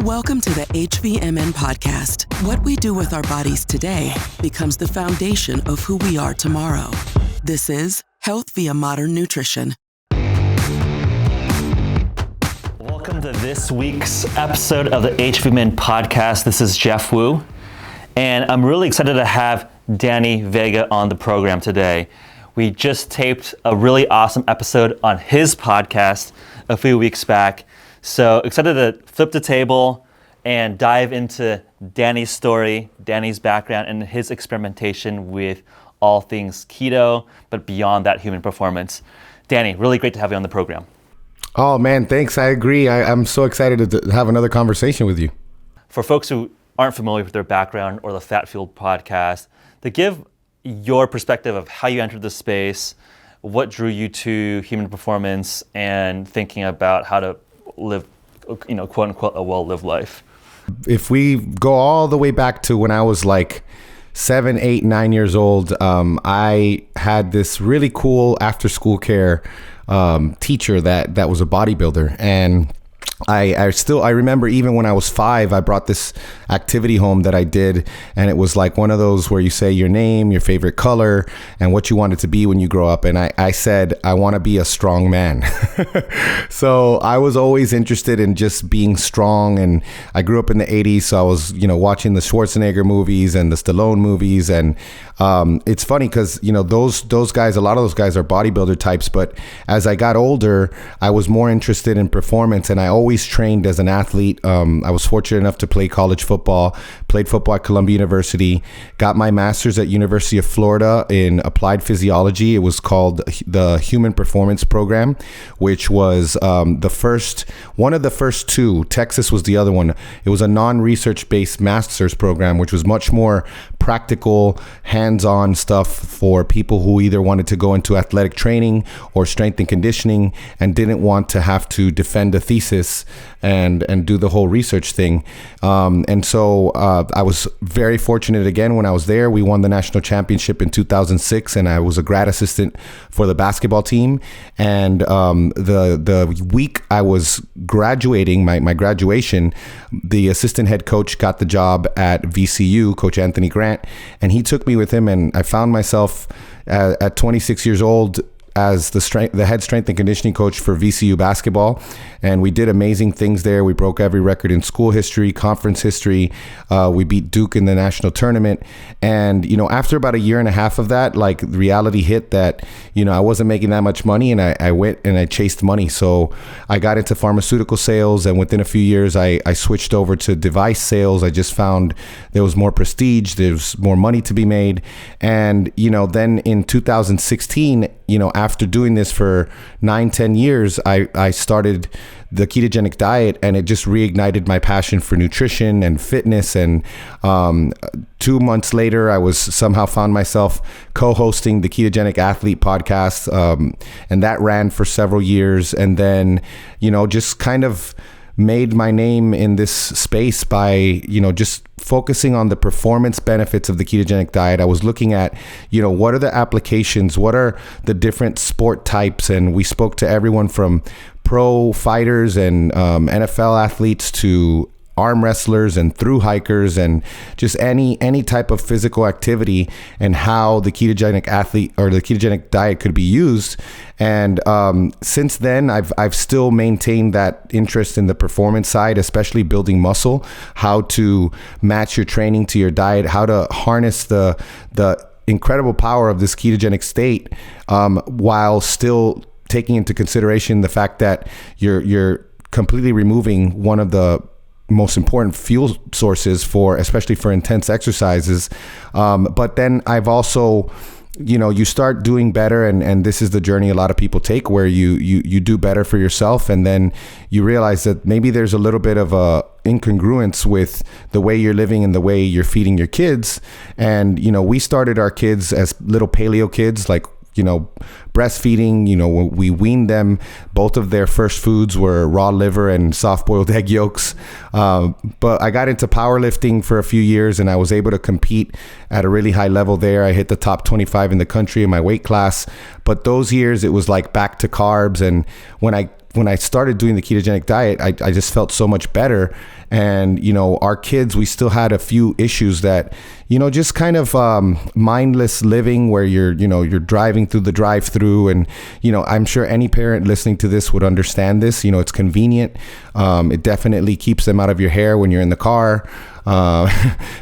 Welcome to the HVMN podcast. What we do with our bodies today becomes the foundation of who we are tomorrow. This is Health via Modern Nutrition. Welcome to this week's episode of the HVMN podcast. This is Jeff Wu, and I'm really excited to have Danny Vega on the program today. We just taped a really awesome episode on his podcast a few weeks back. So excited to flip the table and dive into Danny's story, Danny's background, and his experimentation with all things keto, but beyond that, human performance. Danny, really great to have you on the program. Oh man, thanks. I agree. I'm so excited to have another conversation with you. For folks who aren't familiar with their background or the Fat Fueled podcast, to give your perspective of how you entered the space, what drew you to human performance, and thinking about how to live, quote unquote, a well-lived life. If we go all the way back to when I was like 7, 8, 9 years old, I had this really cool after-school care teacher that was a bodybuilder, and I remember even when I was 5, I brought this activity home that I did, and it was like one of those where you say your name, your favorite color, and what you wanted to be when you grow up. And I said, I want to be a strong man. So I was always interested in just being strong. And I grew up in the 80s, so I was, watching the Schwarzenegger movies and the Stallone movies. And it's funny because, those guys, a lot of those guys are bodybuilder types. But as I got older, I was more interested in performance, and I always trained as an athlete. I was fortunate enough to play college football, played football at Columbia University, got my master's at University of Florida in applied physiology. It was called the Human Performance Program, which was one of the first two. Texas was the other one. It was a non-research based master's program, which was much more practical, hands-on stuff for people who either wanted to go into athletic training or strength and conditioning and didn't want to have to defend a thesis and do the whole research thing. And so I was very fortunate again when I was there. We won the national championship in 2006, and I was a grad assistant for the basketball team. And the week I was graduating, my graduation, the assistant head coach got the job at VCU, Coach Anthony Grant, and he took me with him, and I found myself at 26 years old as the head strength and conditioning coach for VCU basketball. And we did amazing things there. We broke every record in school history, conference history. We beat Duke in the national tournament. And, after about a year and a half of that, like, reality hit that, I wasn't making that much money, and I went and I chased money. So I got into pharmaceutical sales, and within a few years, I switched over to device sales. I just found there was more prestige, there's more money to be made. And, then in 2016, after doing this for 9-10 years, I started the ketogenic diet, and it just reignited my passion for nutrition and fitness. And 2 months later, I was somehow found myself co-hosting the Ketogenic Athlete podcast, and that ran for several years. And then, just kind of made my name in this space by, just focusing on the performance benefits of the ketogenic diet. I was looking at, what are the applications? What are the different sport types? And we spoke to everyone from pro fighters and NFL athletes to arm wrestlers and thru hikers and just any type of physical activity, and how the ketogenic athlete or the ketogenic diet could be used. And since then, I've still maintained that interest in the performance side, especially building muscle, how to match your training to your diet, how to harness the incredible power of this ketogenic state, while still taking into consideration the fact that you're completely removing one of the most important fuel sources especially for intense exercises. But then I've also, you start doing better, and this is the journey a lot of people take, where you do better for yourself, and then you realize that maybe there's a little bit of a incongruence with the way you're living and the way you're feeding your kids. And we started our kids as little paleo kids, like breastfeeding, we weaned them. Both of their first foods were raw liver and soft-boiled egg yolks. But I got into powerlifting for a few years, and I was able to compete at a really high level there. I hit the top 25 in the country in my weight class. But those years, it was like back to carbs. And when I when I started doing the ketogenic diet, I just felt so much better. And, you know, our kids, we still had a few issues that, you know, just kind of mindless living where you're driving through the drive-through. And, you know, I'm sure any parent listening to this would understand this. You know, it's convenient. It definitely keeps them out of your hair when you're in the car.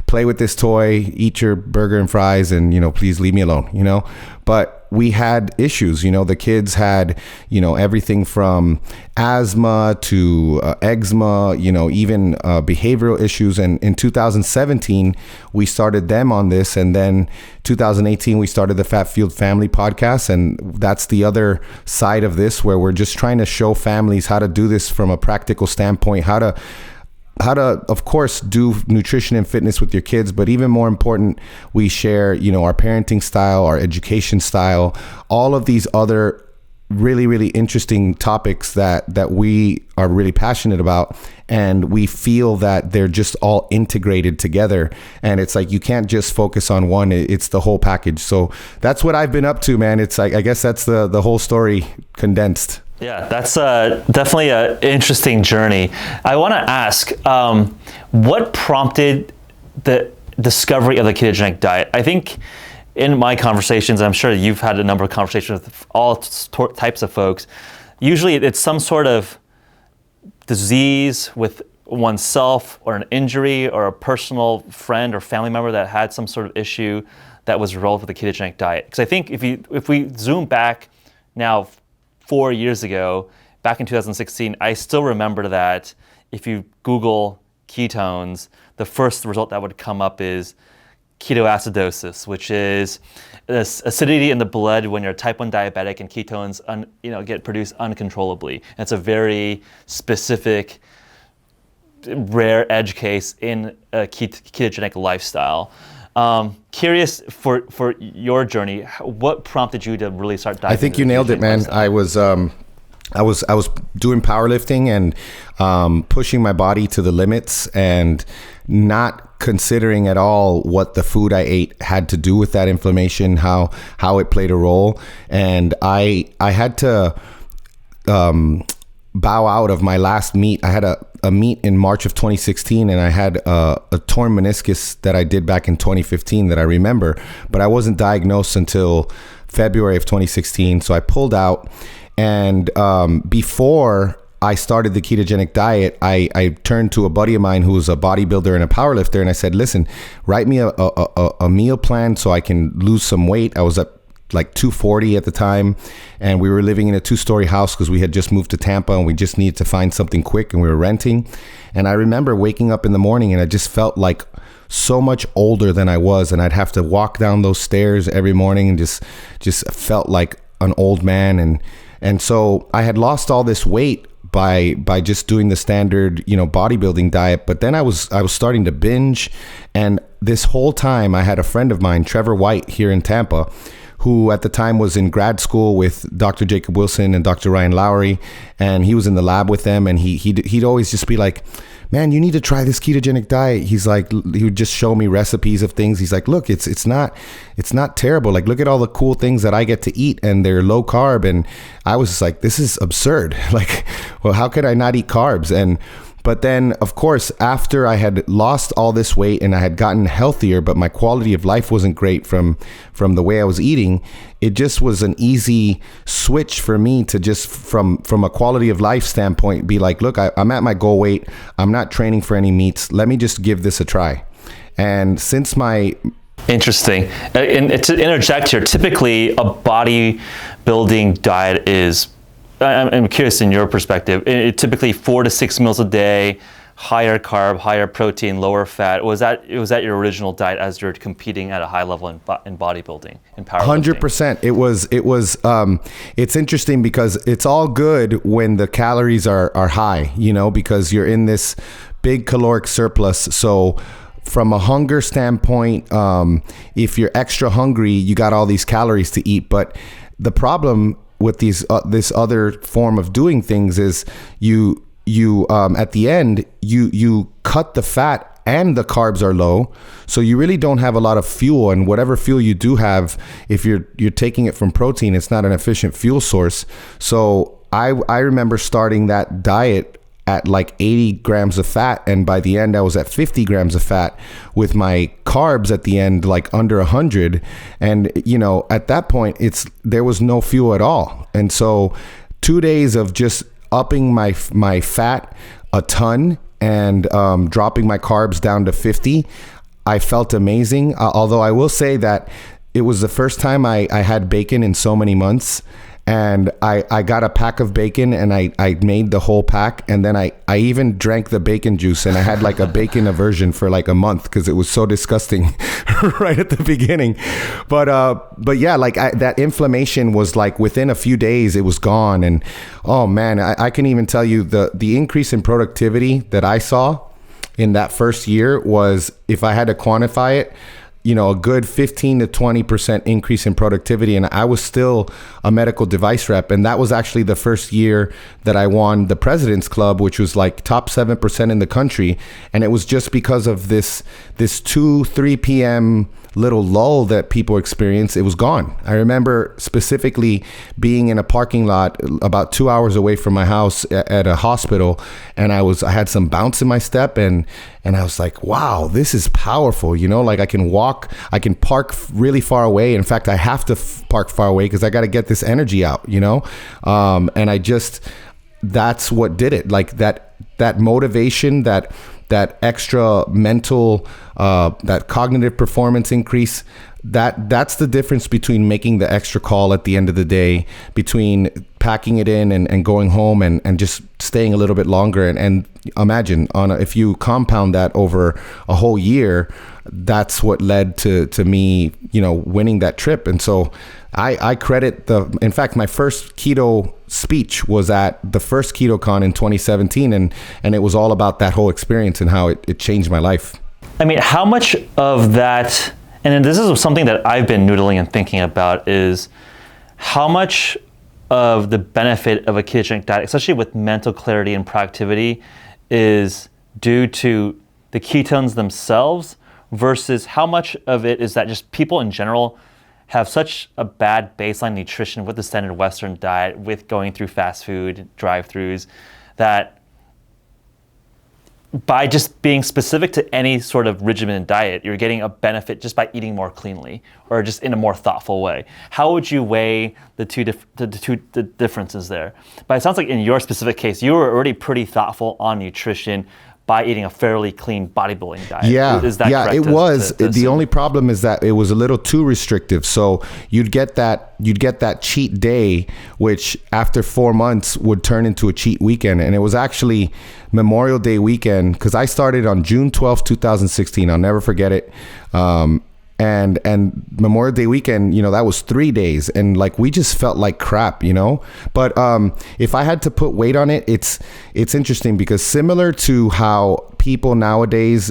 Play with this toy, eat your burger and fries, and, you know, please leave me alone, you know. But we had issues, you know, the kids had, you know, everything from asthma to eczema, you know, even behavioral issues. And in 2017, we started them on this. And then 2018, we started the Fat Fueled Family podcast. And that's the other side of this, where we're just trying to show families how to do this from a practical standpoint, how to, of course, do nutrition and fitness with your kids. But even more important, we share, you know, our parenting style, our education style, all of these other really, really interesting topics that we are really passionate about. And we feel that they're just all integrated together. And it's like, you can't just focus on one. It's the whole package. So that's what I've been up to, man. It's like, I guess that's the whole story condensed. Yeah, that's definitely an interesting journey. I want to ask, what prompted the discovery of the ketogenic diet? I think in my conversations, I'm sure you've had a number of conversations with all types of folks, usually it's some sort of disease with oneself or an injury or a personal friend or family member that had some sort of issue that was relevant to the ketogenic diet. Because I think if we zoom back now 4 years ago, back in 2016, I still remember that if you Google ketones, the first result that would come up is ketoacidosis, which is acidity in the blood when you're type 1 diabetic, and ketones get produced uncontrollably. And it's a very specific, rare edge case in a ketogenic lifestyle. Curious for your journey, what prompted you to really start diving? I think you nailed it, man. Lifestyle? I was doing powerlifting and pushing my body to the limits and not considering at all what the food I ate had to do with that inflammation, how it played a role. And I had to bow out of my last meet. I had a meet in March of 2016, and I had a torn meniscus that I did back in 2015 that I remember, but I wasn't diagnosed until February of 2016. So I pulled out, and before I started the ketogenic diet, I turned to a buddy of mine who was a bodybuilder and a powerlifter, and I said, listen, write me a meal plan so I can lose some weight. I was at like 240 at the time, and we were living in a 2-story house because we had just moved to Tampa and we just needed to find something quick, and we were renting. And I remember waking up in the morning and I just felt like so much older than I was, and I'd have to walk down those stairs every morning and just felt like an old man. And so I had lost all this weight by just doing the standard, bodybuilding diet. But then I was starting to binge. And this whole time I had a friend of mine, Trevor White, here in Tampa, who at the time was in grad school with Dr. Jacob Wilson and Dr. Ryan Lowry. And he was in the lab with them. And he'd always just be like, man, you need to try this ketogenic diet. He's like, he would just show me recipes of things. He's like, look, it's not terrible. Like, look at all the cool things that I get to eat, and they're low carb. And I was just like, this is absurd. Like, well, how could I not eat carbs? But then, of course, after I had lost all this weight and I had gotten healthier, but my quality of life wasn't great from the way I was eating, it just was an easy switch for me to just from a quality of life standpoint be like, look, I'm at my goal weight. I'm not training for any meets. Let me just give this a try. And since my... Interesting. And to interject here, typically a bodybuilding diet is... I'm curious in your perspective, typically 4 to 6 meals a day, higher carb, higher protein, lower fat. Was that your original diet as you're competing at a high level in bodybuilding, in powerlifting? 100%. It was, it's interesting because it's all good when the calories are high, because you're in this big caloric surplus. So from a hunger standpoint, if you're extra hungry, you got all these calories to eat. But the problem with this other form of doing things is you at the end you cut the fat and the carbs are low, so you really don't have a lot of fuel. And whatever fuel you do have, if you're taking it from protein, it's not an efficient fuel source. So I remember starting that diet at like 80 grams of fat, and by the end I was at 50 grams of fat, with my carbs at the end like under 100. And at that point there was no fuel at all. And so 2 days of just upping my fat a ton and dropping my carbs down to 50, I felt amazing. Although I will say that it was the first time I had bacon in so many months. And I got a pack of bacon, and I made the whole pack. And then I even drank the bacon juice, and I had like a bacon aversion for like a month because it was so disgusting right at the beginning. But yeah, like that inflammation was like within a few days, it was gone. And oh man, I can even tell you the increase in productivity that I saw in that first year was, if I had to quantify it, a good 15 to 20% increase in productivity. And I was still a medical device rep. And that was actually the first year that I won the President's Club, which was like top 7% in the country. And it was just because of this 2-3 p.m. little lull that people experience. It was gone. I remember specifically being in a parking lot about 2 hours away from my house at a hospital, and I had some bounce in my step, and I was like, wow, this is powerful. Like I can walk, I can park really far away. In fact, I have to park far away because I got to get this energy out, and that's what did it. Like that motivation, that extra mental, that cognitive performance increase, that's the difference between making the extra call at the end of the day, between packing it in and going home and just staying a little bit longer. And imagine if you compound that over a whole year, that's what led to me, winning that trip. And so I credit in fact, my first keto speech was at the first KetoCon in 2017. And it was all about that whole experience and how it changed my life. I mean, how much of that, and this is something that I've been noodling and thinking about, is how much of the benefit of a ketogenic diet, especially with mental clarity and productivity, is due to the ketones themselves versus how much of it is that just people in general have such a bad baseline nutrition with the standard Western diet, with going through fast food drive-thrus, that by just being specific to any sort of regimen diet, you're getting a benefit just by eating more cleanly or just in a more thoughtful way. How would you weigh the two differences there? But it sounds like in your specific case, you were already pretty thoughtful on nutrition by eating a fairly clean bodybuilding diet. Yeah, is that correct? It was. The only problem is that it was a little too restrictive. So you'd get that cheat day, which after 4 months would turn into a cheat weekend. And it was actually Memorial Day weekend, because I started on June 12th, 2016. I'll never forget it. And Memorial Day weekend, that was 3 days, and like we just felt like crap, but if I had to put weight on it, it's interesting, because similar to how people nowadays,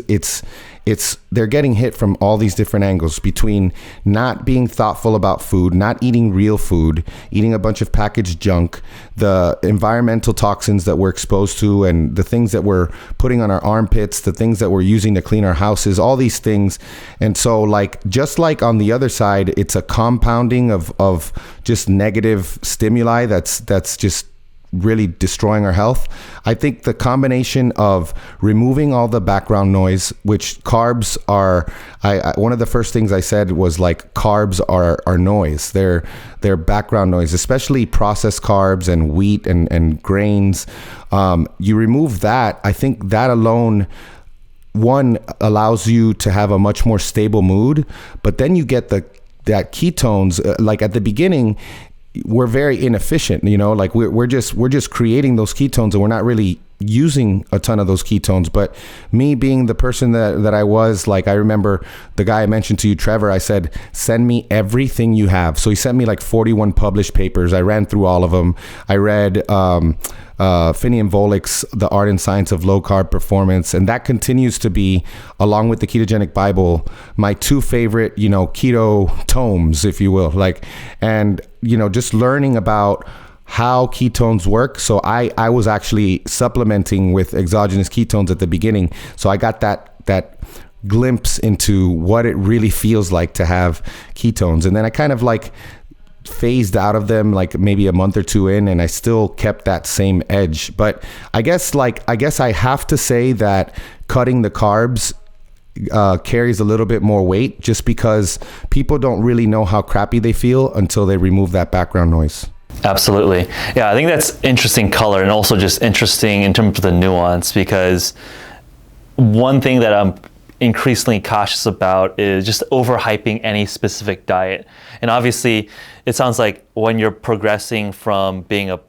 they're getting hit from all these different angles, between not being thoughtful about food, not eating real food, eating a bunch of packaged junk, the environmental toxins that we're exposed to, and the things that we're putting on our armpits, the things that we're using to clean our houses, all these things. And so just like on the other side, it's a compounding of just negative stimuli that's just really destroying our health. I think the combination of removing all the background noise, which carbs are, one of the first things I said was like, carbs are noise. They're background noise, especially processed carbs and wheat and grains. You remove that, I think that alone, one, allows you to have a much more stable mood, but then you get that ketones, like at the beginning, we're very inefficient, like we're just creating those ketones, and we're not really using a ton of those ketones. But me being the person that I was, like, I remember the guy I mentioned to you, Trevor, I said, send me everything you have. So he sent me like 41 published papers. I ran through all of them. I read Finney and Volek's The Art and Science of Low Carb Performance, and that continues to be, along with the Ketogenic Bible, my two favorite, keto tomes, if you will. And just learning about how ketones work. So I was actually supplementing with exogenous ketones at the beginning, so I got that glimpse into what it really feels like to have ketones. And then I kind of phased out of them like maybe a month or two in, and I still kept that same edge. But I guess I have to say that cutting the carbs carries a little bit more weight, just because people don't really know how crappy they feel until they remove that background noise. Absolutely. Yeah, I think that's interesting color, and also just interesting in terms of the nuance, because one thing that I'm increasingly cautious about is just overhyping any specific diet. And obviously, it sounds like when you're progressing from being a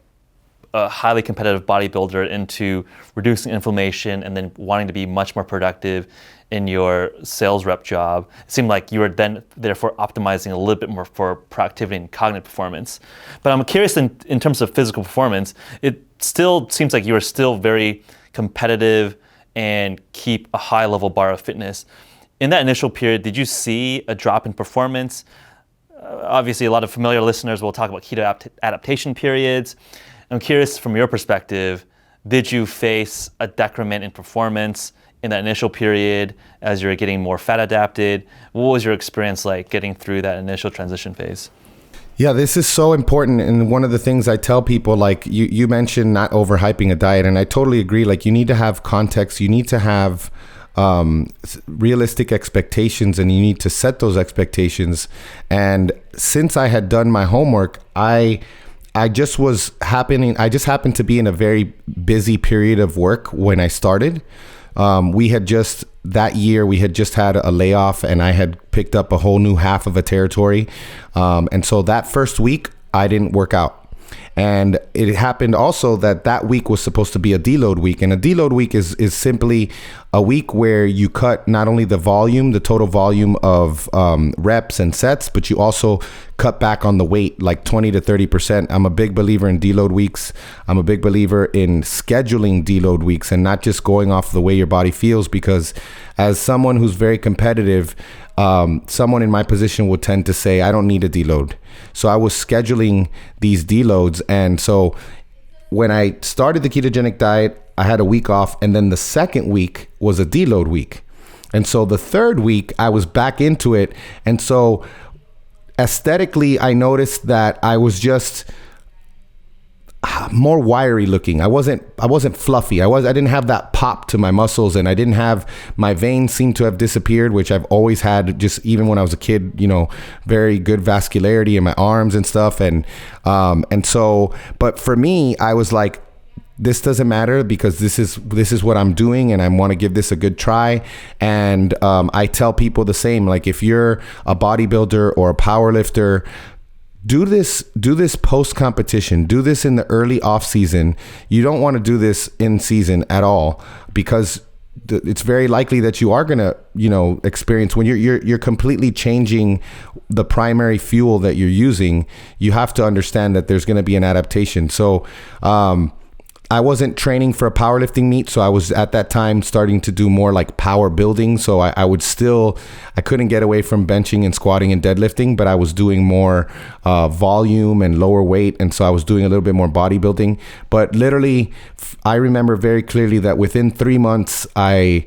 highly competitive bodybuilder into reducing inflammation and then wanting to be much more productive in your sales rep job, it seemed like you were then therefore optimizing a little bit more for productivity and cognitive performance. But I'm curious in terms of physical performance, it still seems like you are still very competitive and keep a high level bar of fitness. In that initial period, did you see a drop in performance? Obviously, a lot of familiar listeners will talk about keto adaptation periods. I'm curious from your perspective, did you face a decrement in performance in that initial period as you're getting more fat adapted? What was your experience like getting through that initial transition phase? Yeah, this is so important. And one of the things I tell people, like you mentioned not overhyping a diet, and I totally agree. Like, you need to have context, you need to have realistic expectations, and you need to set those expectations. And since I had done my homework, I just happened to be in a very busy period of work when I started. That year we had just had a layoff, and I had picked up a whole new half of a territory. And so that first week I didn't work out. And it happened also that week was supposed to be a deload week. And a deload week is simply a week where you cut not only the total volume of reps and sets, but you also cut back on the weight, like 20 to 30%. I'm a big believer in deload weeks. I'm a big believer in scheduling deload weeks and not just going off the way your body feels, because as someone who's very competitive, someone in my position would tend to say, I don't need a deload. So I was scheduling these deloads. And so when I started the ketogenic diet, I had a week off, and then the second week was a deload week. And so the third week I was back into it. And so aesthetically, I noticed that I was just more wiry looking. I wasn't fluffy. I didn't have that pop to my muscles, and I didn't have, my veins seemed to have disappeared, which I've always had, just even when I was a kid, very good vascularity in my arms and stuff. And so, but for me, I was like, this doesn't matter, because this is what I'm doing, and I want to give this a good try. And I tell people the same, like, if you're a bodybuilder or a power lifter, do this post competition, do this in the early off season. You don't want to do this in season at all, because it's very likely that you are going to, experience, when you're completely changing the primary fuel that you're using, you have to understand that there's going to be an adaptation. So, I wasn't training for a powerlifting meet, so I was at that time starting to do more like power building. So I couldn't get away from benching and squatting and deadlifting, but I was doing more volume and lower weight. And so I was doing a little bit more bodybuilding. But literally, I remember very clearly that within 3 months, I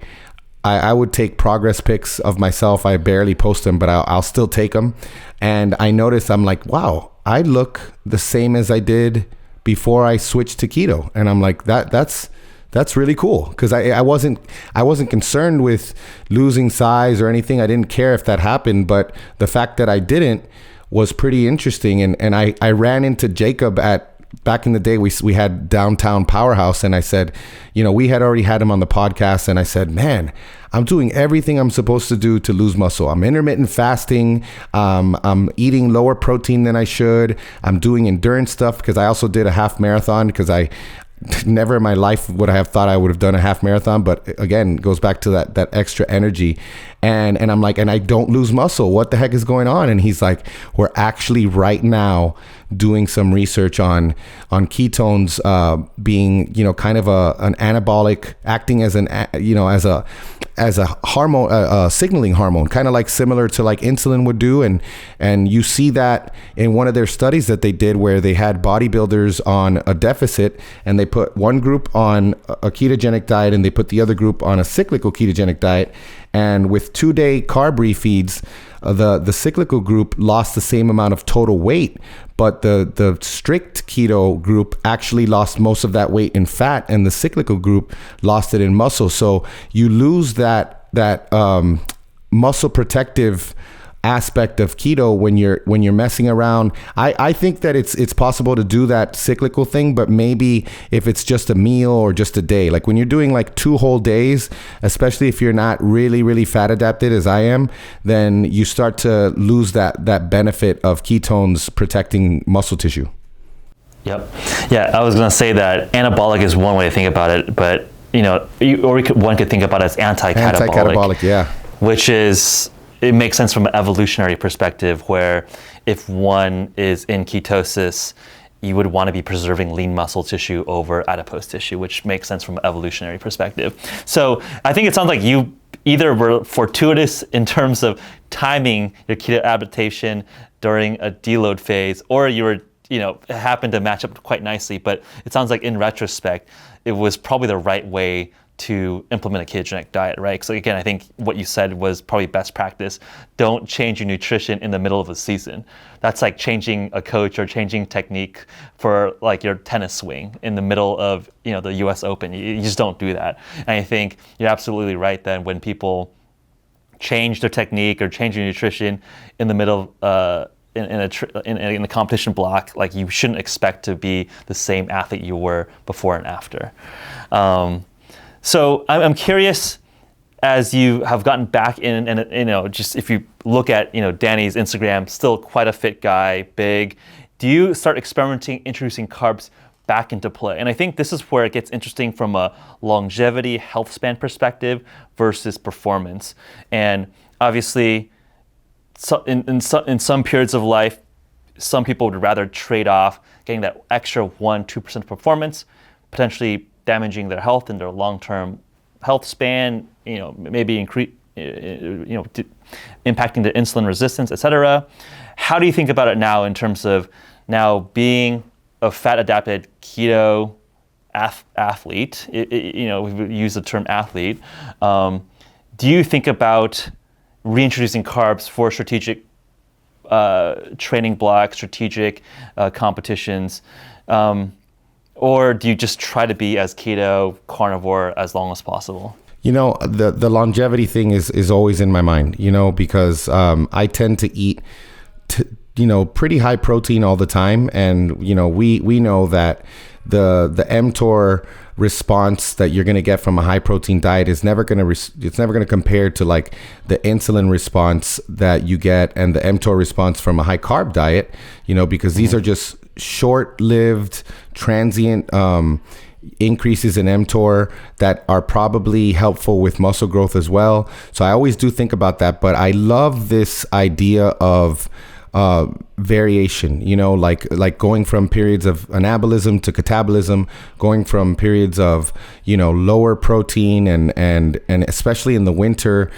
would take progress pics of myself. I barely post them, but I'll still take them. And I noticed, I'm like, wow, I look the same as I did before I switched to keto. And I'm like, that's really cool, because I wasn't concerned with losing size or anything. I didn't care if that happened, but the fact that I didn't was pretty interesting. And I ran into Jacob back in the day, we had Downtown Powerhouse, and I said, we had already had him on the podcast, and I said, man, I'm doing everything I'm supposed to do to lose muscle. I'm intermittent fasting. I'm eating lower protein than I should. I'm doing endurance stuff, because I also did a half marathon, because I never in my life would I have thought I would have done a half marathon. But again, it goes back to that extra energy. And I'm like, and I don't lose muscle. What the heck is going on? And he's like, we're actually right now doing some research on ketones being, kind of an anabolic, acting as as a hormone, a signaling hormone, kind of like similar to like insulin would do. And you see that in one of their studies that they did, where they had bodybuilders on a deficit, and they put one group on a ketogenic diet and they put the other group on a cyclical ketogenic diet. And with 2-day carb refeeds, the cyclical group lost the same amount of total weight, but the strict keto group actually lost most of that weight in fat, and the cyclical group lost it in muscle. So you lose that muscle protective aspect of keto when you're messing around. I think that it's possible to do that cyclical thing, but maybe if it's just a meal or just a day, like when you're doing like 2 whole days, especially if you're not really fat adapted as I am, then you start to lose that benefit of ketones protecting muscle tissue. Yep. Yeah, I was going to say that anabolic is one way to think about it, but one could think about it as anti-catabolic. Anti-catabolic, yeah. Which is, it makes sense from an evolutionary perspective, where if one is in ketosis, you would want to be preserving lean muscle tissue over adipose tissue, which makes sense from an evolutionary perspective. So I think it sounds like you either were fortuitous in terms of timing your keto adaptation during a deload phase, or you were, it happened to match up quite nicely. But it sounds like in retrospect, it was probably the right way to implement a ketogenic diet, right? So again, I think what you said was probably best practice. Don't change your nutrition in the middle of the season. That's like changing a coach or changing technique for like your tennis swing in the middle of the US Open. You just don't do that. And I think you're absolutely right that when people change their technique or change your nutrition in the middle in the competition block, like you shouldn't expect to be the same athlete you were before and after. So I'm curious, as you have gotten back in, and just if you look at Danny's Instagram, still quite a fit guy, big. Do you start experimenting, introducing carbs back into play? And I think this is where it gets interesting from a longevity, health span perspective versus performance. And obviously, in some periods of life, some people would rather trade off getting that extra 1-2% performance, potentially damaging their health and their long-term health span, maybe impacting their insulin resistance, etc. How do you think about it now in terms of now being a fat-adapted keto athlete? We use the term athlete. Do you think about reintroducing carbs for strategic training blocks, strategic competitions? Or do you just try to be as keto, carnivore as long as possible? The longevity thing is always in my mind, because I tend to eat, pretty high protein all the time. And, we know that the mTOR response that you're going to get from a high protein diet is never going to compare to like the insulin response that you get and the mTOR response from a high carb diet, because these are just short-lived, transient increases in mTOR that are probably helpful with muscle growth as well. So I always do think about that, but I love this idea of variation, like going from periods of anabolism to catabolism, going from periods of, lower protein and especially in the winter,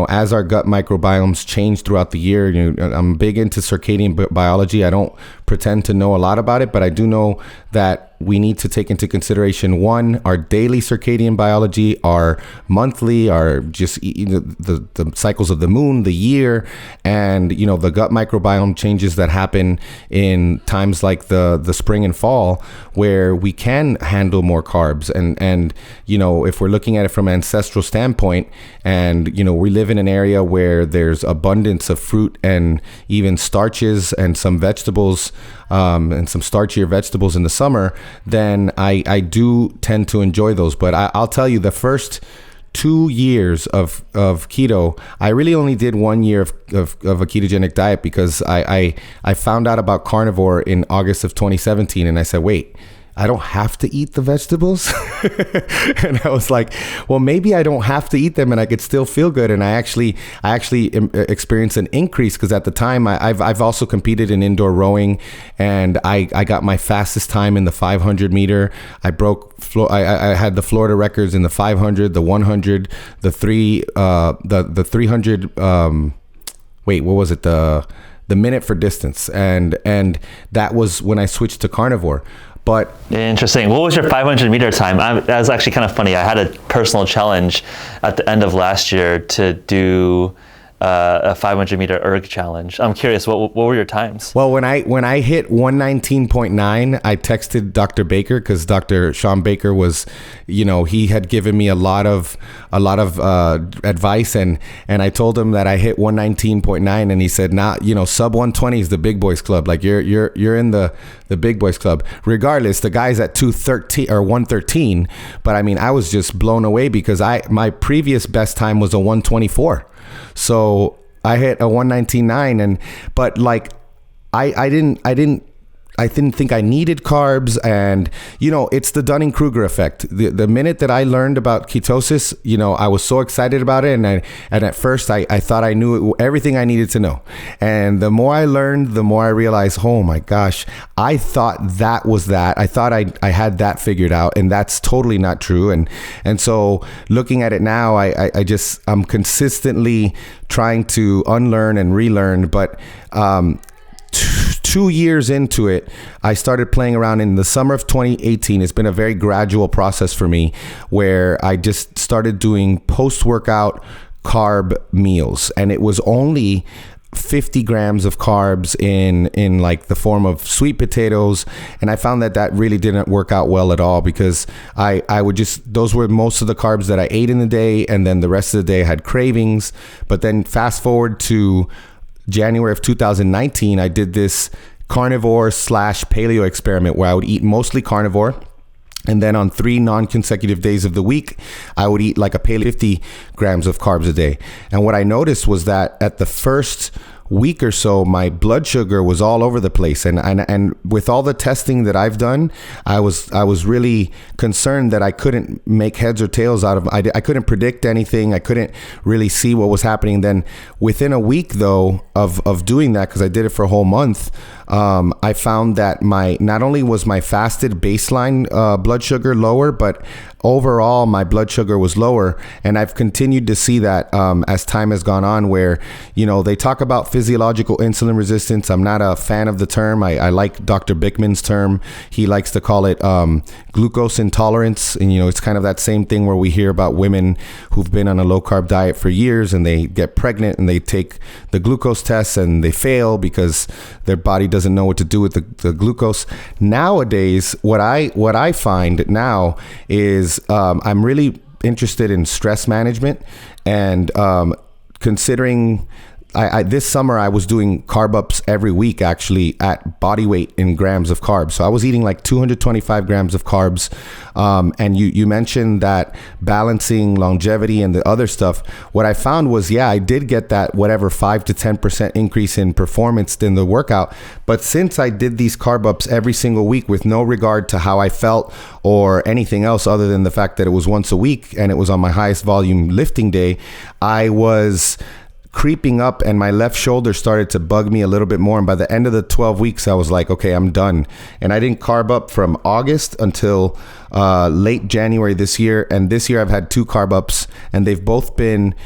as our gut microbiomes change throughout the year. I'm big into circadian biology. I don't pretend to know a lot about it, but I do know that we need to take into consideration, one, our daily circadian biology, our monthly, our just the cycles of the moon, the year, and the gut microbiome changes that happen in times like the spring and fall, where we can handle more carbs. And if we're looking at it from an ancestral standpoint, and we live in an area where there's abundance of fruit and even starches and some vegetables, and some starchier vegetables in the summer, then I do tend to enjoy those. But I'll tell you, the first 2 years of keto, I really only did 1 year of a ketogenic diet, because I found out about carnivore in August of 2017, and I said, wait, I don't have to eat the vegetables? And I was like, well, maybe I don't have to eat them and I could still feel good. And I actually experienced an increase, because at the time I've also competed in indoor rowing, and I got my fastest time in the 500 meter. I had the Florida records in the 500, the 100, the 300, what was it? The minute for distance. And that was when I switched to carnivore. But interesting. What was your 500-meter time? That was actually kind of funny. I had a personal challenge at the end of last year to do a 500-meter erg challenge. I'm curious, what were your times? Well, when I hit 119.9, I texted Dr. Baker, because Dr. Sean Baker was, he had given me a lot of advice, and I told him that I hit 119.9, and he said, sub 120 is the big boys club. Like you're in the big boys club. Regardless, the guy's at 213 or 113, but I mean, I was just blown away because my previous best time was a 124. So I hit a 119.9, but like I didn't think I needed carbs, and it's the Dunning-Kruger effect. The minute that I learned about ketosis, I was so excited about it, and at first I thought I knew everything I needed to know. And the more I learned, the more I realized, oh my gosh, I thought that was that. I thought I had that figured out, and that's totally not true. And so looking at it now, I'm consistently trying to unlearn and relearn, but 2 years into it, I started playing around in the summer of 2018. It's been a very gradual process for me, where I just started doing post-workout carb meals, and it was only 50 grams of carbs in like the form of sweet potatoes. And I found that really didn't work out well at all, because I would those were most of the carbs that I ate in the day, and then the rest of the day I had cravings. But then fast forward to January of 2019, I did this carnivore/paleo experiment where I would eat mostly carnivore, and then on 3 non-consecutive days of the week, I would eat like a paleo 50 grams of carbs a day. And what I noticed was that at the first week or so, my blood sugar was all over the place, and with all the testing that I've done, I was really concerned that I couldn't make heads or tails out of I couldn't predict anything. I couldn't really see what was happening. Then within a week though of doing that, because I did it for a whole month, I found that not only was my fasted baseline blood sugar lower, but overall my blood sugar was lower. And I've continued to see that as time has gone on, where they talk about physiological insulin resistance. I'm not a fan of the term. I like Dr. Bickman's term. He likes to call it glucose intolerance, and it's kind of that same thing where we hear about women who've been on a low carb diet for years, and they get pregnant and they take the glucose tests and they fail because their body doesn't know what to do with the glucose. Nowadays, what I find now is I'm really interested in stress management, and considering this summer I was doing carb ups every week, actually at body weight in grams of carbs. So I was eating like 225 grams of carbs. And you mentioned that balancing longevity and the other stuff. What I found was, I did get that 5 to 10% increase in performance in the workout. But since I did these carb ups every single week with no regard to how I felt or anything else other than the fact that it was once a week and it was on my highest volume lifting day, I was creeping up, and my left shoulder started to bug me a little bit more. And by the end of the 12 weeks, I was like, okay, I'm done. And I didn't carb up from August until late January this year. And this year I've had 2 carb ups, and they've both been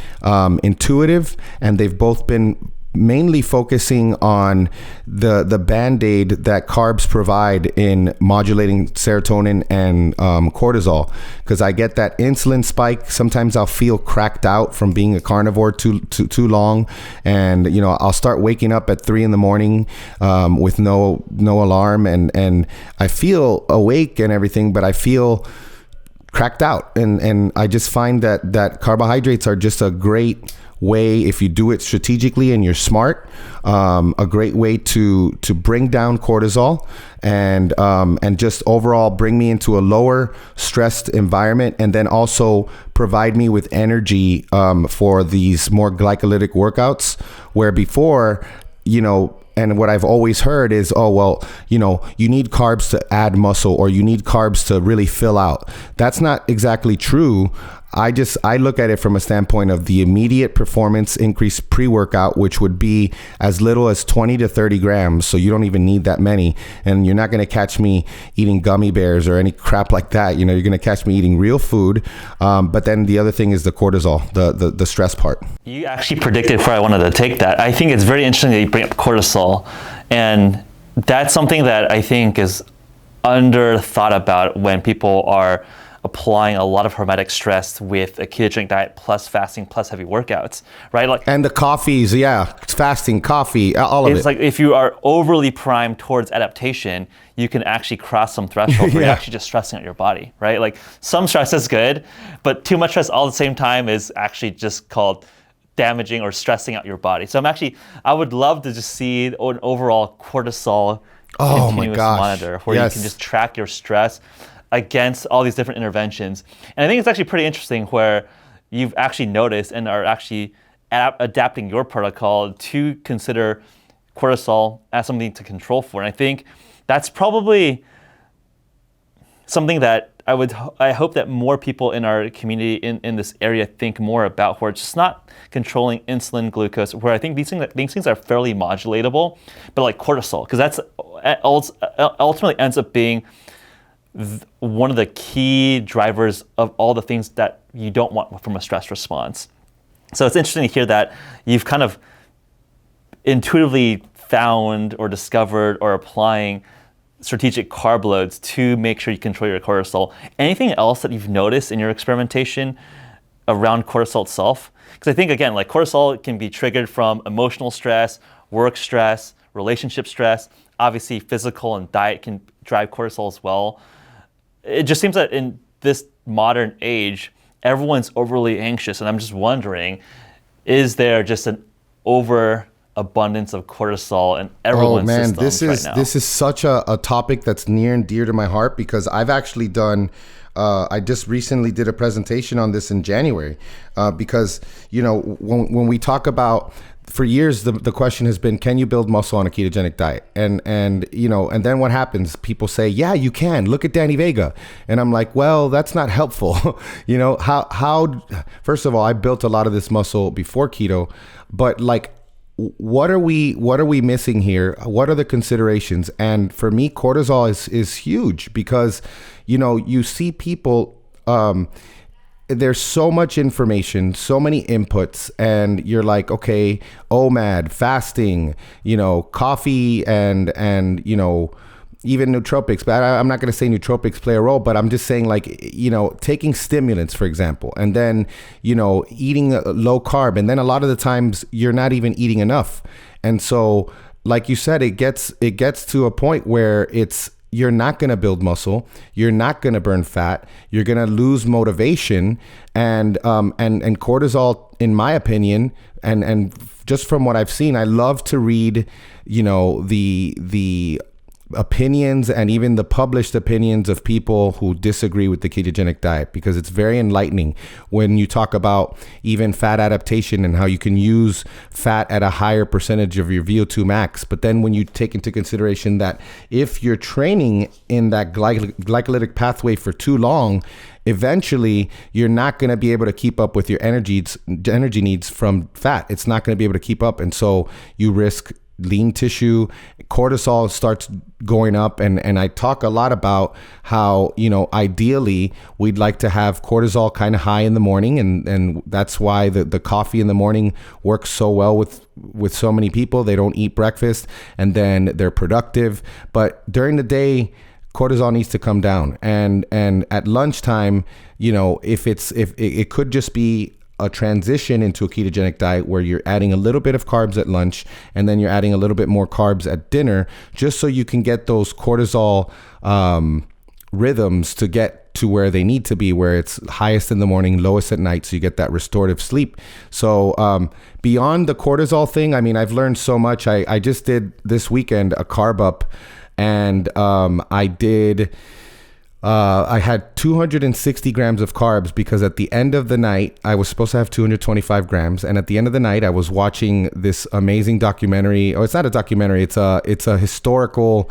intuitive, and they've both been mainly focusing on the band-aid that carbs provide in modulating serotonin and cortisol, because I get that insulin spike. Sometimes I'll feel cracked out from being a carnivore too long, and I'll start waking up at 3 a.m. With no alarm, and I feel awake and everything, but I feel cracked out, and I just find that carbohydrates are just a great way, if you do it strategically and you're smart, a great way to bring down cortisol and just overall bring me into a lower stressed environment, and then also provide me with energy for these more glycolytic workouts, where before, and what I've always heard is, you need carbs to add muscle, or you need carbs to really fill out. That's not exactly true. I look at it from a standpoint of the immediate performance increase pre-workout, which would be as little as 20 to 30 grams. So you don't even need that many. And you're not going to catch me eating gummy bears or any crap like that. You're going to catch me eating real food. But then the other thing is the cortisol, the stress part. You actually predicted before I wanted to take that. I think it's very interesting that you bring up cortisol. And that's something that I think is under thought about when people are applying a lot of hormetic stress with a ketogenic diet plus fasting plus heavy workouts, right? Like, and the coffees, fasting, coffee, all of it. It's like if you are overly primed towards adaptation, you can actually cross some threshold where you're actually just stressing out your body, right? Like some stress is good, but too much stress all at the same time is actually just called damaging or stressing out your body. So I would love to just see an overall cortisol continuous monitor where you can just track your stress against all these different interventions. And I think it's actually pretty interesting where you've actually noticed and are actually adapting your protocol to consider cortisol as something to control for. And I think that's probably something that I hope that more people in our community in this area think more about, where it's just not controlling insulin, glucose, where I think these things are fairly modulatable, but like cortisol, because that's ultimately ends up being one of the key drivers of all the things that you don't want from a stress response. So it's interesting to hear that you've kind of intuitively found or discovered or applying strategic carb loads to make sure you control your cortisol. Anything else that you've noticed in your experimentation around cortisol itself? Because I think, again, like cortisol can be triggered from emotional stress, work stress, relationship stress. Obviously, physical and diet can drive cortisol as well. It just seems that in this modern age, everyone's overly anxious, and I'm just wondering, is there just an overabundance of cortisol in everyone's systems right now? This is such a topic that's near and dear to my heart, because I've actually done, I just recently did a presentation on this in January, because, when we talk about, for years, the question has been, can you build muscle on a ketogenic diet? And then what happens? People say, yeah, you can. Look at Danny Vega. And I'm like, well, that's not helpful. How, first of all, I built a lot of this muscle before keto, but like, what are we missing here? What are the considerations? And for me, cortisol is huge, because, you see people, there's so much information, so many inputs, and you're like, okay, OMAD, fasting, coffee, and even nootropics. But I'm not going to say nootropics play a role, but I'm just saying, like, taking stimulants, for example, and then, eating low carb. And then a lot of the times you're not even eating enough. And so, like you said, it gets to a point where you're not going to build muscle. You're not going to burn fat. You're going to lose motivation. And cortisol, in my opinion, and just from what I've seen, I love to read, the opinions and even the published opinions of people who disagree with the ketogenic diet, because it's very enlightening when you talk about even fat adaptation and how you can use fat at a higher percentage of your VO2 max. But then when you take into consideration that if you're training in that glycolytic pathway for too long, eventually you're not going to be able to keep up with your energy needs from fat. It's not going to be able to keep up. And so you risk lean tissue, cortisol starts going up. And I talk a lot about how, ideally we'd like to have cortisol kind of high in the morning. And that's why the coffee in the morning works so well with so many people. They don't eat breakfast and then they're productive. But during the day, cortisol needs to come down. And at lunchtime, if it could just be a transition into a ketogenic diet where you're adding a little bit of carbs at lunch and then you're adding a little bit more carbs at dinner, just so you can get those cortisol rhythms to get to where they need to be, where it's highest in the morning, lowest at night, so you get that restorative sleep. So beyond the cortisol thing, I mean, I've learned so much. I just did this weekend a carb up, and I had 260 grams of carbs, because at the end of the night, I was supposed to have 225 grams. And at the end of the night, I was watching this amazing documentary. Oh, it's not a documentary. It's a historical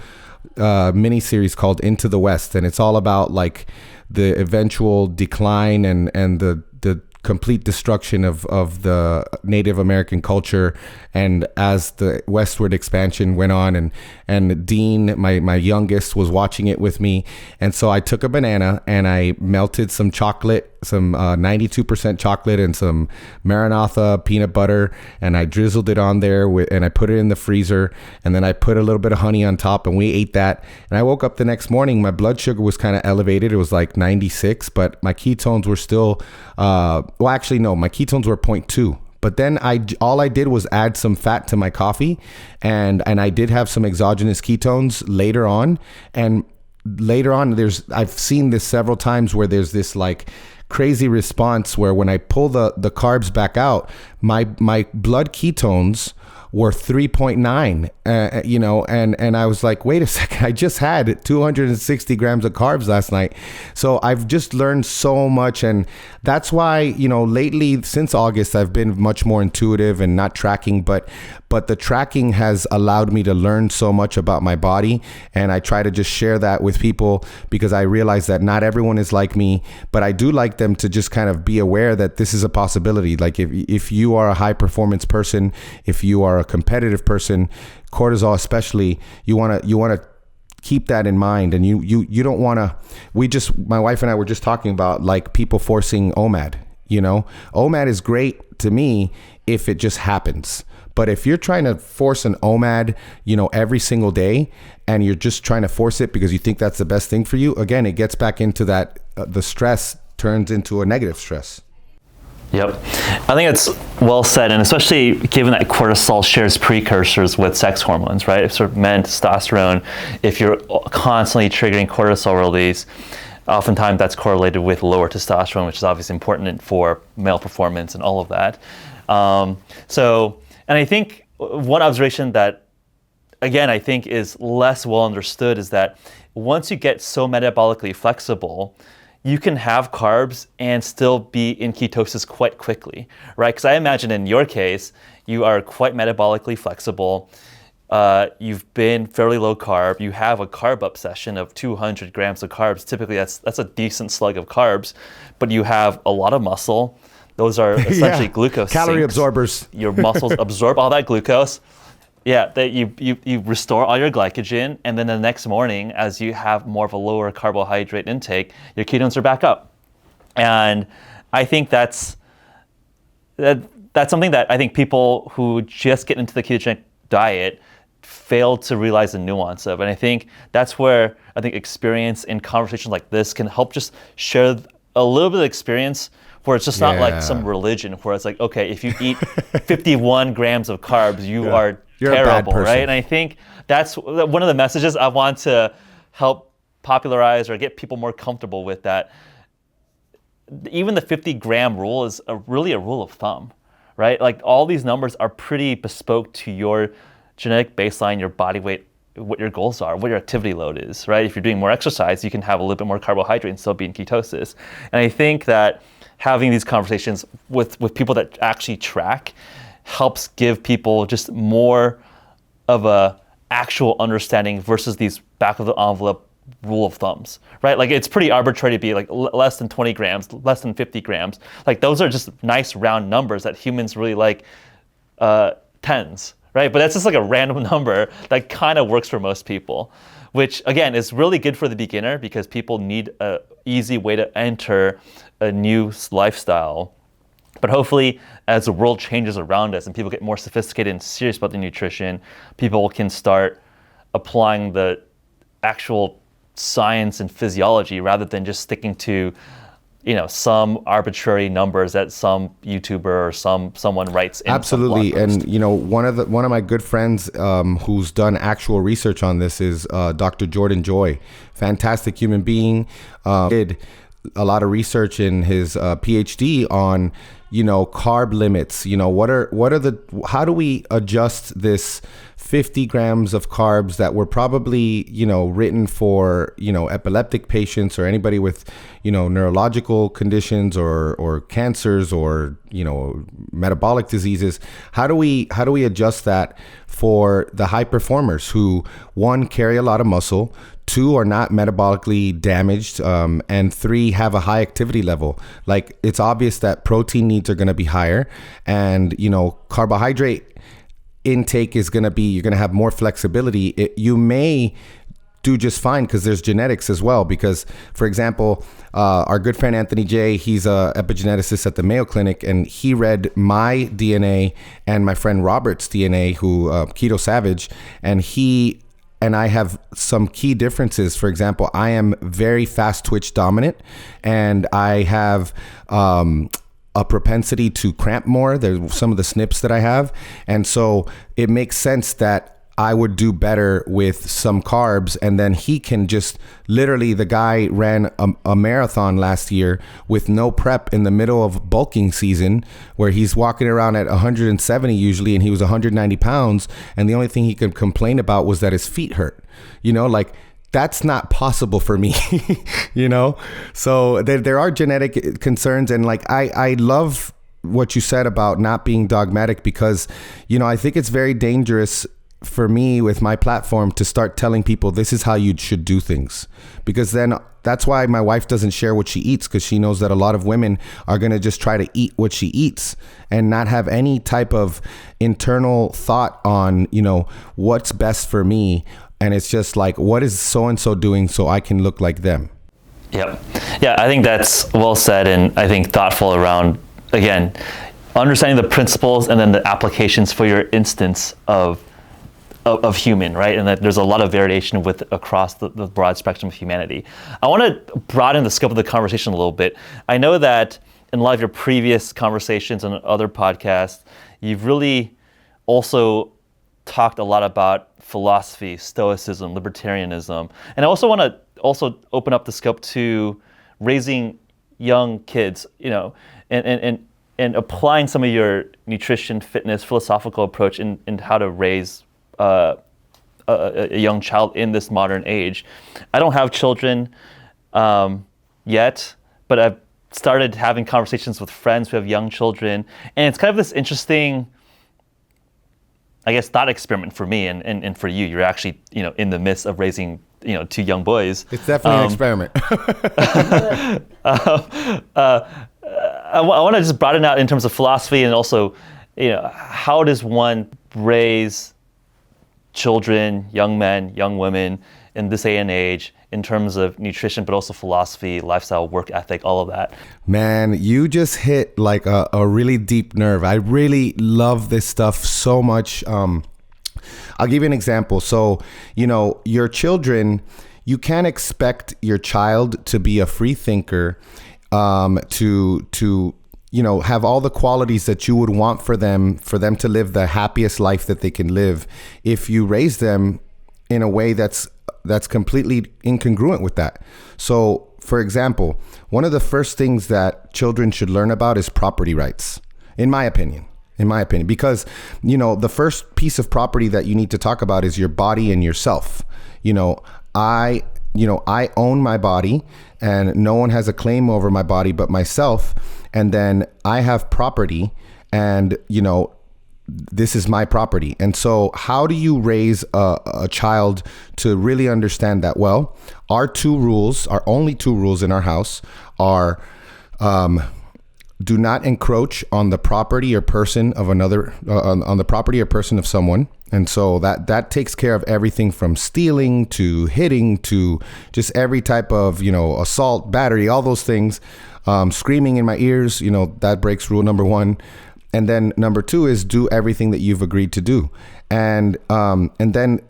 mini series called Into the West. And it's all about like the eventual decline and the complete destruction of the Native American culture, and as the westward expansion went on, and Dean, my youngest, was watching it with me. And so I took a banana and I melted some chocolate 92% chocolate and some Maranatha peanut butter, and I drizzled it on there and I put it in the freezer, and then I put a little bit of honey on top, and we ate that. And I woke up the next morning, my blood sugar was kind of elevated. It was like 96, but my ketones were still my ketones were 0.2. But then all I did was add some fat to my coffee, and I did have some exogenous ketones later on. And later on, I've seen this several times where there's this like crazy response where when I pull the carbs back out, my blood ketones were 3.9, and I was like, wait a second, I just had 260 grams of carbs last night. So I've just learned so much. And that's why, lately since August, I've been much more intuitive and not tracking, but the tracking has allowed me to learn so much about my body. And I try to just share that with people because I realize that not everyone is like me, but I do like them to just kind of be aware that this is a possibility. Like if you are a high performance person, if you are a competitive person, cortisol especially, you want to keep that in mind. And you don't want to, my wife and I were just talking about like people forcing OMAD. OMAD is great to me if it just happens. But if you're trying to force an OMAD, every single day, and you're just trying to force it because you think that's the best thing for you, again, it gets back into that, the stress turns into a negative stress. Yep. I think it's well said, and especially given that cortisol shares precursors with sex hormones, right? Sort of men, testosterone, if you're constantly triggering cortisol release, oftentimes that's correlated with lower testosterone, which is obviously important for male performance and all of that. And I think one observation that, again, I think is less well understood is that once you get so metabolically flexible, you can have carbs and still be in ketosis quite quickly, right? Because I imagine in your case, you are quite metabolically flexible. You've been fairly low carb. You have a carb obsession of 200 grams of carbs. Typically, that's a decent slug of carbs, but you have a lot of muscle. Those are essentially glucose calorie sinks. absorbers. Your muscles absorb all that glucose. Yeah, that you restore all your glycogen, and then the next morning, as you have more of a lower carbohydrate intake, your ketones are back up. And I think that's something that I think people who just get into the ketogenic diet fail to realize the nuance of. And I think that's where I think experience in conversations like this can help just share a little bit of experience where it's just not like some religion where it's like, okay, if you eat 51 grams of carbs, you're terrible, right? And I think that's one of the messages I want to help popularize or get people more comfortable with, that even the 50-gram rule is really a rule of thumb, right? Like all these numbers are pretty bespoke to your genetic baseline, your body weight, what your goals are, what your activity load is, right? If you're doing more exercise, you can have a little bit more carbohydrate and still be in ketosis. And I think that having these conversations with people that actually track helps give people just more of a actual understanding versus these back of the envelope rule of thumbs, right? Like it's pretty arbitrary to be like less than 20 grams, less than 50 grams. Like those are just nice round numbers that humans really like, tens, right? But that's just like a random number that kind of works for most people, which again is really good for the beginner because people need an easy way to enter a new lifestyle. But hopefully, as the world changes around us and people get more sophisticated and serious about their nutrition, people can start applying the actual science and physiology rather than just sticking to, some arbitrary numbers that some YouTuber or someone writes in. Absolutely. And one of my good friends who's done actual research on this is Dr. Jordan Joy. Fantastic human being. Did a lot of research in his PhD on carb limits. How do we adjust this 50 grams of carbs that were probably written for epileptic patients or anybody with neurological conditions or cancers or metabolic diseases? How do we adjust that for the high performers who, one, carry a lot of muscle, two, are not metabolically damaged, and three, have a high activity level? Like, it's obvious that protein needs are going to be higher, and carbohydrate intake is going to be, you're going to have more flexibility. You may do just fine because there's genetics as well. Because, for example, our good friend Anthony J, he's a epigeneticist at the Mayo Clinic, and he read my DNA and my friend Robert's DNA, who Keto Savage, and he and I have some key differences. For example, I am very fast twitch dominant, and I have a propensity to cramp more. There's some of the SNPs that I have. And so it makes sense that I would do better with some carbs. And then he can just literally, the guy ran a marathon last year with no prep in the middle of bulking season, where he's walking around at 170 usually, and he was 190 pounds. And the only thing he could complain about was that his feet hurt, like, that's not possible for me, So there are genetic concerns. And like, I love what you said about not being dogmatic, because, I think it's very dangerous for me with my platform to start telling people this is how you should do things, because then that's why my wife doesn't share what she eats, because she knows that a lot of women are going to just try to eat what she eats and not have any type of internal thought on, what's best for me. And it's just like, what is so-and-so doing so I can look like them? Yep. Yeah, I think that's well said, and I think thoughtful around, again, understanding the principles and then the applications for your instance of human, right? And that there's a lot of variation across the broad spectrum of humanity. I want to broaden the scope of the conversation a little bit. I know that in a lot of your previous conversations and other podcasts, you've really also talked a lot about philosophy, stoicism, libertarianism. And I also want to open up the scope to raising young kids, and applying some of your nutrition, fitness, philosophical approach in how to raise a young child in this modern age. I don't have children yet, but I've started having conversations with friends who have young children. And it's kind of this interesting, I guess, thought experiment for me and for you. You're actually, in the midst of raising, two young boys. It's definitely an experiment. I want to just broaden out in terms of philosophy, and also, how does one raise children, young men, young women in this day and age in terms of nutrition, but also philosophy, lifestyle, work ethic, all of that? Man, you just hit like a really deep nerve. I really love this stuff so much. I'll give you an example. So, your children, you can't expect your child to be a free thinker, to have all the qualities that you would want for them to live the happiest life that they can live, if you raise them in a way that's completely incongruent with that. So, for example, one of the first things that children should learn about is property rights, in my opinion, because, the first piece of property that you need to talk about is your body and yourself. I own my body, and no one has a claim over my body but myself. And then I have property, and, this is my property. And so how do you raise a child to really understand that? Well, our only two rules in our house are, do not encroach on the property or person of another, on the property or person of someone. And so that takes care of everything from stealing to hitting to just every type of, assault, battery, all those things. Screaming in my ears, that breaks rule number one. And then number two is do everything that you've agreed to do. And then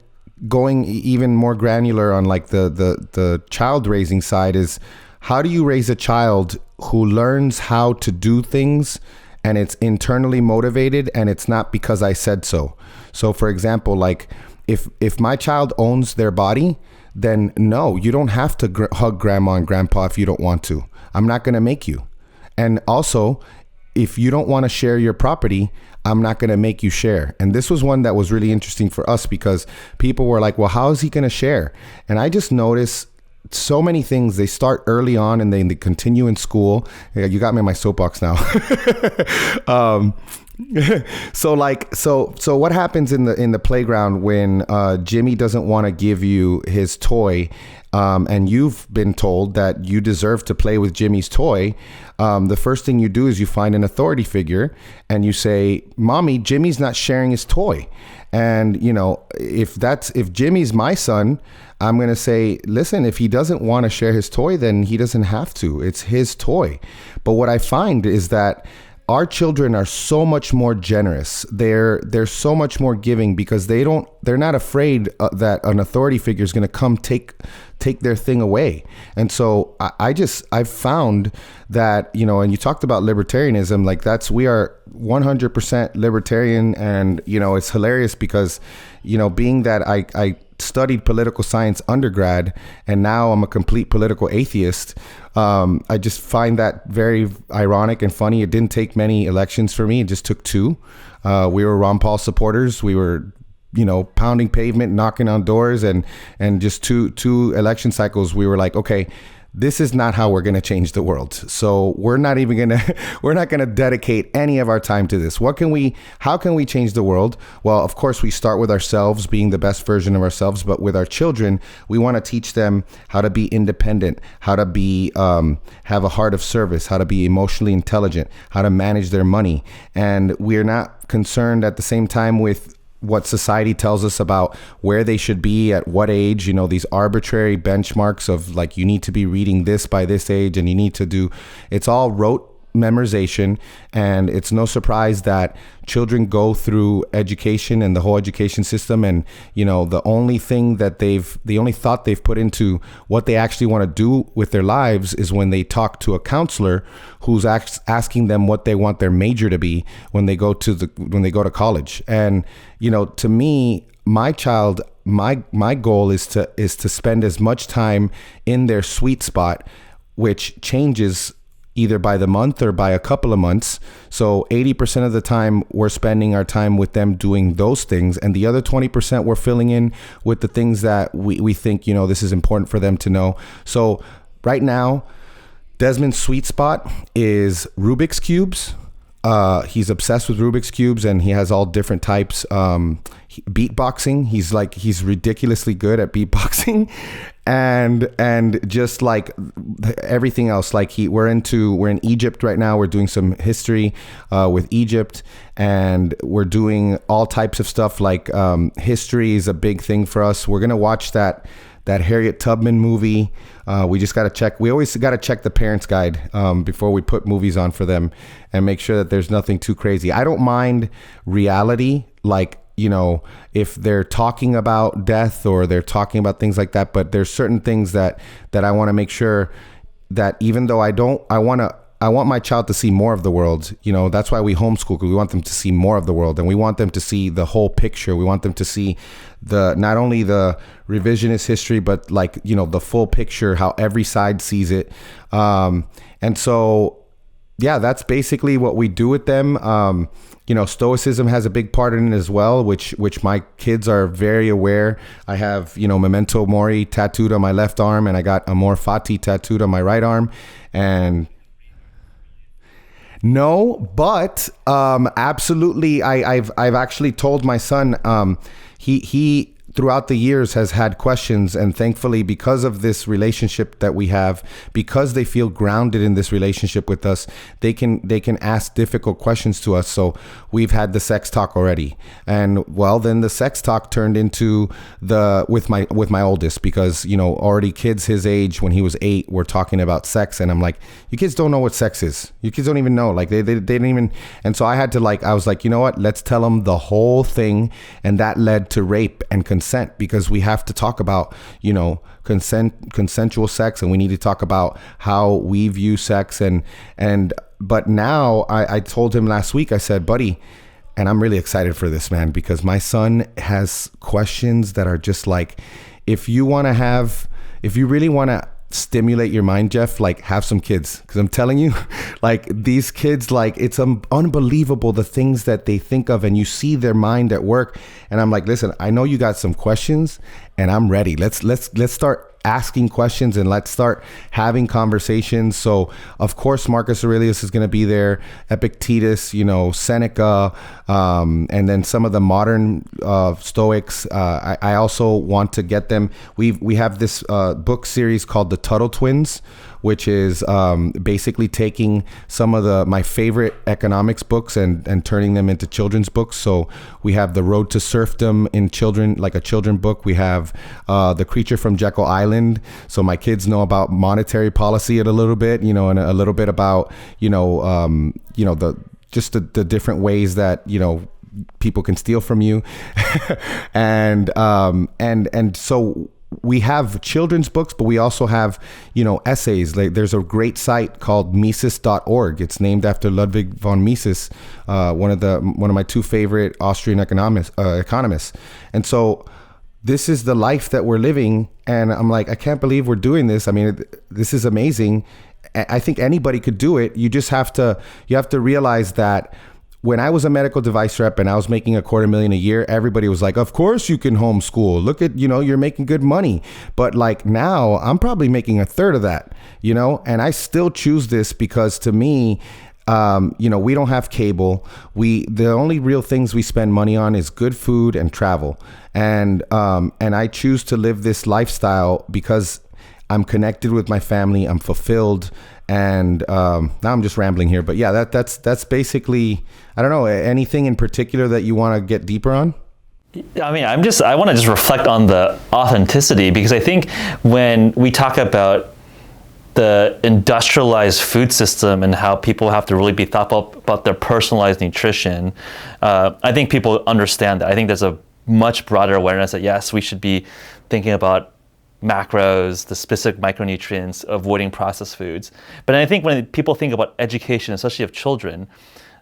going even more granular on like the child raising side is, how do you raise a child who learns how to do things and it's internally motivated and it's not because I said so? So for example, like if my child owns their body, then no, you don't have to hug grandma and grandpa if you don't want to. I'm not going to make you. And also, if you don't want to share your property, I'm not going to make you share. And this was one that was really interesting for us, because people were like, well, how is he going to share? And I just noticed so many things. They start early on and they continue in school. Yeah, you got me in my soapbox now. So what happens in the playground when Jimmy doesn't want to give you his toy, and you've been told that you deserve to play with Jimmy's toy? The first thing you do is you find an authority figure and you say, "Mommy, Jimmy's not sharing his toy." And if Jimmy's my son, I'm going to say, listen, if he doesn't want to share his toy, then he doesn't have to. It's his toy. But what I find is that our children are so much more generous. They're so much more giving because they're not afraid that an authority figure is going to come take their thing away. And so I've found that, and you talked about libertarianism, like we are 100% libertarian. And, it's hilarious because, being that I studied political science undergrad and now I'm a complete political atheist, I just find that very ironic and funny. It didn't take many elections for me. It just took 2. We were Ron Paul supporters. We were, pounding pavement, knocking on doors, and just two election cycles, we were like, okay, this is not how we're going to change the world. So we're not going to dedicate any of our time to this. How can we change the world? Well, of course, we start with ourselves being the best version of ourselves, but with our children, we want to teach them how to be independent, how to be, have a heart of service, how to be emotionally intelligent, how to manage their money. And we're not concerned at the same time with what society tells us about where they should be at what age, these arbitrary benchmarks of like, you need to be reading this by this age and you need to do, it's all rote memorization. And it's no surprise that children go through education and the whole education system. And, the only thought they've put into what they actually want to do with their lives is when they talk to a counselor who's asking them what they want their major to be when they go to college. And, to me, my child, my goal is to spend as much time in their sweet spot, which changes either by the month or by a couple of months. So 80% of the time we're spending our time with them doing those things. And the other 20% we're filling in with the things that we think, this is important for them to know. So right now, Desmond's sweet spot is Rubik's Cubes. He's obsessed with Rubik's Cubes and he has all different types. Beatboxing. He's ridiculously good at beatboxing. And just like everything else, like we're in Egypt right now. We're doing some history with Egypt, and we're doing all types of stuff. Like history is a big thing for us. We're gonna watch that Harriet Tubman movie. We just got to check. We always got to check the parents' guide before we put movies on for them and make sure that there's nothing too crazy. I don't mind reality, like, if they're talking about death or they're talking about things like that, but there's certain things that I want to make sure that even though I want my child to see more of the world. That's why we homeschool, because we want them to see more of the world and we want them to see the whole picture. We want them to see not only the revisionist history, but like, the full picture, how every side sees it. And so, yeah, that's basically what we do with them. Stoicism has a big part in it as well, which my kids are very aware. I have, Memento Mori tattooed on my left arm, and I got Amor Fati tattooed on my right arm. And no, but absolutely, I've actually told my son, he throughout the years has had questions, and thankfully, because of this relationship that we have, because they feel grounded in this relationship with us, they can ask difficult questions to us. So we've had the sex talk already, and well, then the sex talk turned into with my oldest, because already kids his age, when he was 8, were talking about sex, and I'm like, you kids don't know what sex is. You kids don't even know. Like they didn't even. And so I was like, you know what? Let's tell them the whole thing, and that led to rape and consent, because we have to talk about, consensual sex, and we need to talk about how we view sex. But now I told him last week, I said, buddy, and I'm really excited for this, man, because my son has questions that are just like, if you really want to stimulate your mind, Jeff, like have some kids, because I'm telling you, like these kids, like it's unbelievable the things that they think of, and you see their mind at work. And I'm like, listen, I know you got some questions, and I'm ready. Let's start asking questions and let's start having conversations. So of course Marcus Aurelius is going to be there, Epictetus, Seneca, and then some of the modern Stoics. I also want to get them. We have this book series called the Tuttle Twins, which is basically taking some of my favorite economics books and turning them into children's books. So we have The Road to Serfdom in children, like a children book. We have The Creature from Jekyll Island. So my kids know about monetary policy a little bit, and a little bit about, the different ways that, people can steal from you. and so we have children's books, but we also have, essays. Like there's a great site called Mises.org. It's named after Ludwig von Mises, one of my two favorite Austrian economists. And so this is the life that we're living. And I'm like, I can't believe we're doing this. I mean, this is amazing. I think anybody could do it. You just have to realize that when I was a medical device rep and I was making $250,000 a year, everybody was like, of course you can homeschool. Look at, you're making good money. But like now I'm probably making a third of that, and I still choose this because to me, we don't have cable. The only real things we spend money on is good food and travel. And I choose to live this lifestyle because I'm connected with my family. I'm fulfilled. And now I'm just rambling here, but yeah, that's basically, I don't know, anything in particular that you want to get deeper on? I mean, I want to just reflect on the authenticity, because I think when we talk about the industrialized food system and how people have to really be thoughtful about their personalized nutrition, I think people understand that. I think there's a much broader awareness that yes, we should be thinking about macros, the specific micronutrients, avoiding processed foods. But I think when people think about education, especially of children,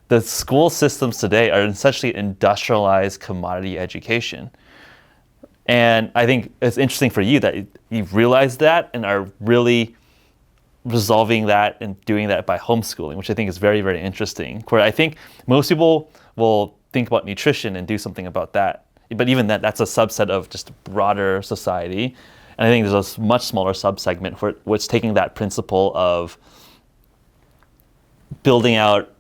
the school systems today are essentially industrialized commodity education. And I think it's interesting for you that you've realized that and are really resolving that and doing that by homeschooling, which I think is very, very interesting. Where I think most people will think about nutrition and do something about that. But even that's a subset of just broader society. And I think there's a much smaller subsegment where it's taking that principle of building out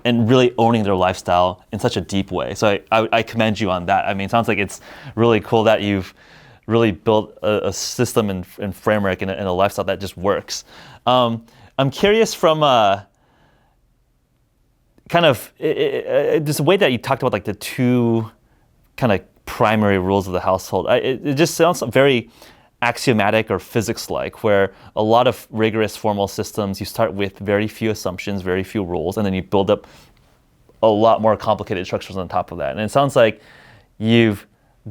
and really owning their lifestyle in such a deep way. So I commend you on that. I mean, it sounds like it's really cool that you've really built a system and framework and a lifestyle that just works. I'm curious from kind of just the way that you talked about like the two kind of primary rules of the household. It just sounds very axiomatic or physics-like, where a lot of rigorous formal systems, you start with very few assumptions, very few rules, and then you build up a lot more complicated structures on top of that. And it sounds like you've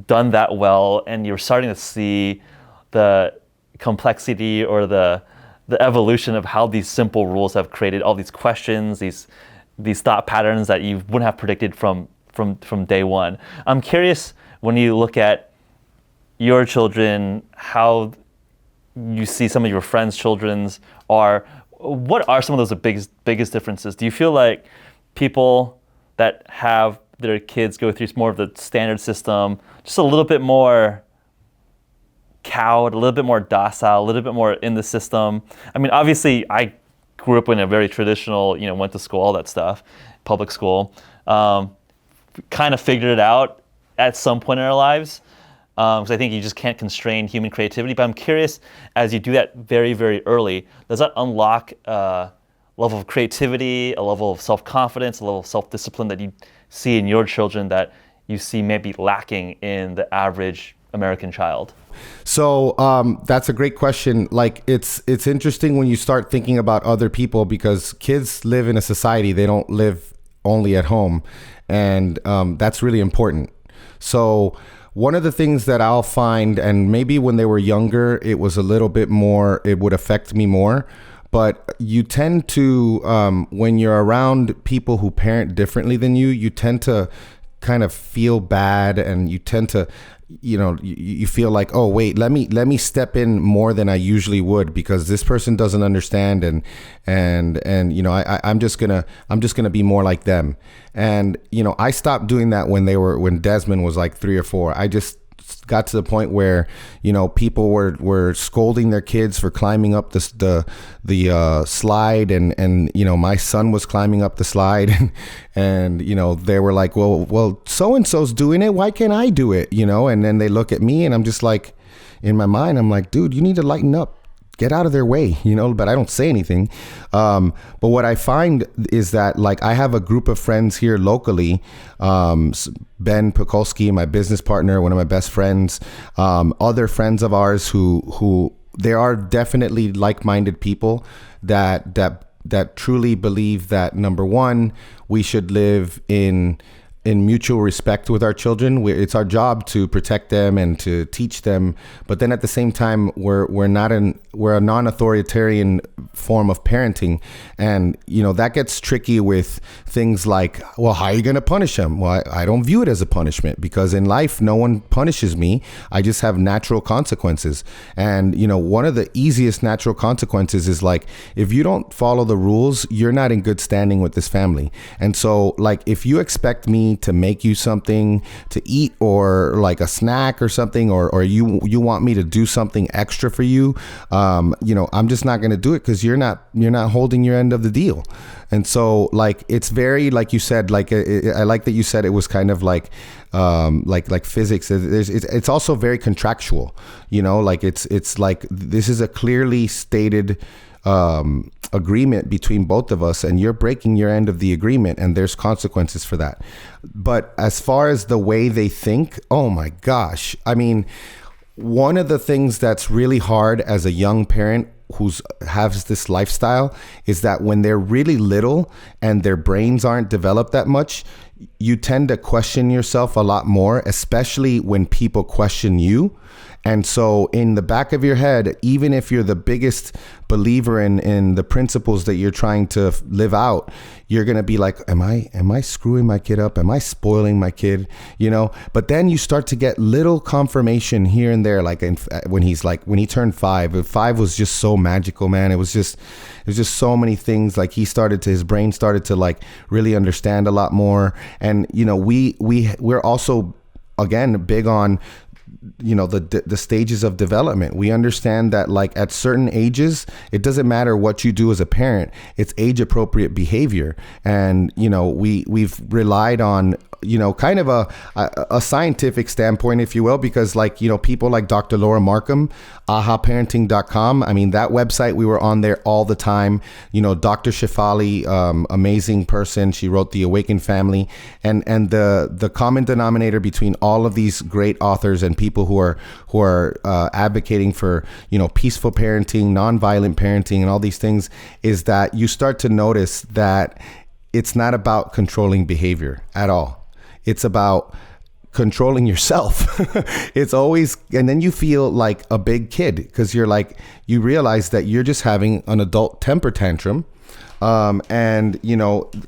done that well, and you're starting to see the complexity or the evolution of how these simple rules have created all these questions, these thought patterns that you wouldn't have predicted from day one. I'm curious, when you look at your children, how you see some of your friends' children's what are some of those biggest differences? Do you feel like people that have their kids go through more of the standard system, just a little bit more cowed, a little bit more docile, a little bit more in the system? I mean, obviously, I grew up in a very traditional, went to school, all that stuff, public school, kind of figured it out at some point in our lives. Because I think you just can't constrain human creativity. But I'm curious, as you do that very, very early, does that unlock a level of creativity, a level of self-confidence, a level of self-discipline that you see in your children that you see maybe lacking in the average American child? So that's a great question. Like it's interesting when you start thinking about other people, because kids live in a society. They don't live only at home. And that's really important. So one of the things that I'll find, and maybe when they were younger, it was a little bit more, it would affect me more. But you tend to, when you're around people who parent differently than you tend to kind of feel bad, and you tend to, you feel like, oh wait, let me step in more than I usually would, because this person doesn't understand, and I'm just gonna be more like them. And I stopped doing that when Desmond was like 3 or 4. I just got to the point where, people were scolding their kids for climbing up the slide, and my son was climbing up the slide, and they were like, well, so and so's doing it, why can't I do it? And then they look at me, and I'm just like, in my mind, I'm like, dude, you need to lighten up. Get out of their way, but I don't say anything. But what I find is that, like, I have a group of friends here locally, Ben Pekulski, my business partner, one of my best friends, other friends of ours who there are definitely like-minded people that truly believe that, number one, we should live in mutual respect with our children. It's our job to protect them and to teach them, but then at the same time, we're a non-authoritarian form of parenting, and that gets tricky with things like, well, how are you going to punish them? Well, I don't view it as a punishment, because in life, no one punishes me. I just have natural consequences, and one of the easiest natural consequences is, like, if you don't follow the rules, you're not in good standing with this family. And so, like, if you expect me to make you something to eat, or like a snack or something, or you want me to do something extra for you, I'm just not going to do it, because you're not holding your end of the deal. And so, like, it's very, like you said, like, I like that you said it was kind of like physics. It's also very contractual, like it's like, this is a clearly stated agreement between both of us, and you're breaking your end of the agreement, and there's consequences for that. But as far as the way they think, oh my gosh, I mean, one of the things that's really hard as a young parent has this lifestyle is that when they're really little and their brains aren't developed that much, you tend to question yourself a lot more, especially when people question you. And so in the back of your head, even if you're the biggest believer in the principles that you're trying to live out, you're going to be like, am I screwing my kid up? Am I spoiling my kid? But then you start to get little confirmation here and there. Like when he turned 5, 5 was just so magical, man. It was just so many things. Like his brain started to like really understand a lot more. And, we're also, again, big on, the stages of development. We understand that, like, at certain ages, it doesn't matter what you do as a parent, it's age appropriate behavior. And we've relied on kind of a scientific standpoint, if you will, because, like, people like Dr. Laura Markham, ahaparenting.com, I mean, that website, we were on there all the time. Dr. Shefali, amazing person, she wrote The Awakened Family, and the common denominator between all of these great authors and people who are advocating for peaceful parenting, nonviolent parenting, and all these things, is that you start to notice that it's not about controlling behavior at all. It's about controlling yourself. It's always, and then you feel like a big kid, because you realize that you're just having an adult temper tantrum. And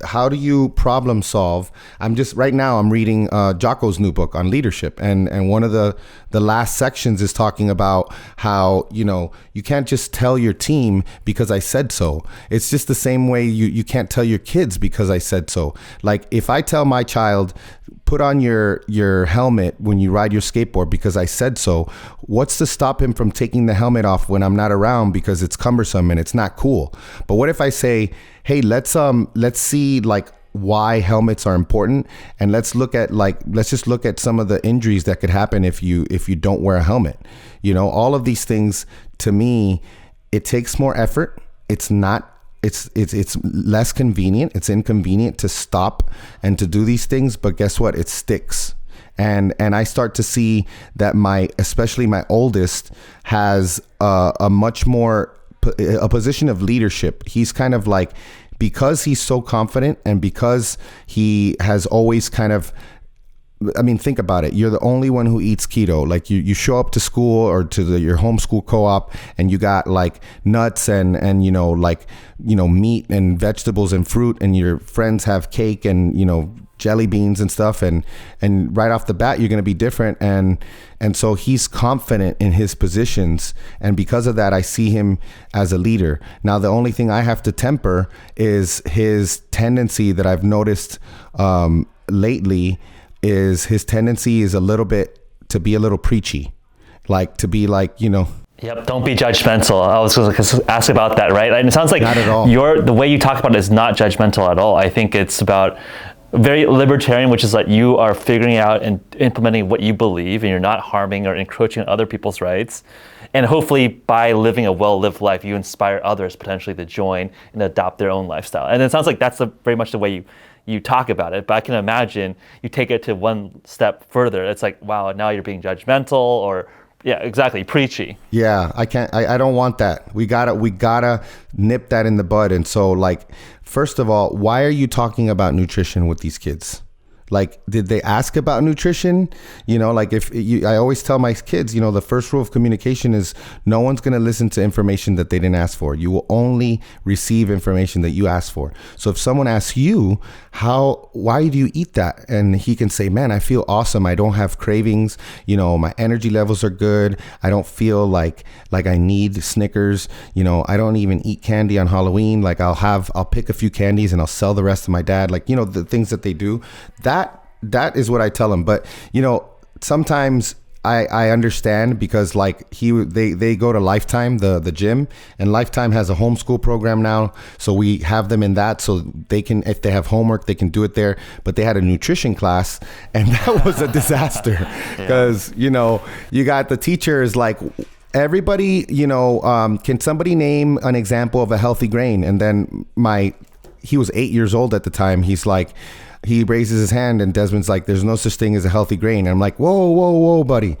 how do you problem solve? Right now I'm reading Jocko's new book on leadership, and one of the last sections is talking about how you can't just tell your team because I said so. It's just the same way you can't tell your kids because I said so. Like, if I tell my child, put on your helmet when you ride your skateboard because I said so, what's to stop him from taking the helmet off when I'm not around because it's cumbersome and it's not cool? But what if I say, hey, let's see, like, why helmets are important, and let's just look at some of the injuries that could happen if you don't wear a helmet. All of these things, to me, it takes more effort. It's less convenient. It's inconvenient to stop and to do these things, but guess what? It sticks. And I start to see that especially my oldest has a much more a position of leadership. He's kind of like, because he's so confident and because he has always kind of, I mean, think about it. You're the only one who eats keto. Like you show up to school or to your homeschool co-op, and you got like nuts and meat and vegetables and fruit, and your friends have cake and jelly beans and stuff, and right off the bat you're going to be different, and so he's confident in his positions, and because of that I see him as a leader. Now the only thing I have to temper is his tendency that I've noticed lately is his tendency is a little bit to be a little preachy, like to be like, Yep. Don't be judgmental. I was going to ask about that, right? And it sounds like Not at all. the way you talk about it is not judgmental at all. I think it's about very libertarian, which is like you are figuring out and implementing what you believe, and you're not harming or encroaching on other people's rights. And hopefully by living a well-lived life, you inspire others potentially to join and adopt their own lifestyle. And it sounds like that's very much the way you talk about it. But I can imagine you take it to one step further. It's like, wow, now you're being judgmental or yeah, exactly, preachy. Yeah, I don't want that. We gotta nip that in the bud. And so, like, first of all, why are you talking about nutrition with these kids? Like, did they ask about nutrition? Like I always tell my kids, the first rule of communication is no one's going to listen to information that they didn't ask for. You will only receive information that you ask for. So if someone asks you, why do you eat that? And he can say, man, I feel awesome. I don't have cravings. My energy levels are good. I don't feel like I need Snickers. I don't even eat candy on Halloween. Like I'll pick a few candies and I'll sell the rest to my dad. Like, the things that they do. That is what I tell them. But, sometimes I understand because like they go to Lifetime, the gym, and Lifetime has a homeschool program now. So we have them in that so they can, if they have homework, they can do it there. But they had a nutrition class and that was a disaster because, you got the teachers like, everybody, can somebody name an example of a healthy grain? And then he was 8 years old at the time. He's like, he raises his hand and Desmond's like, there's no such thing as a healthy grain. And I'm like, whoa, buddy,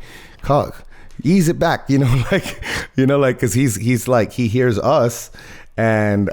ease it back, cause he's like, he hears us and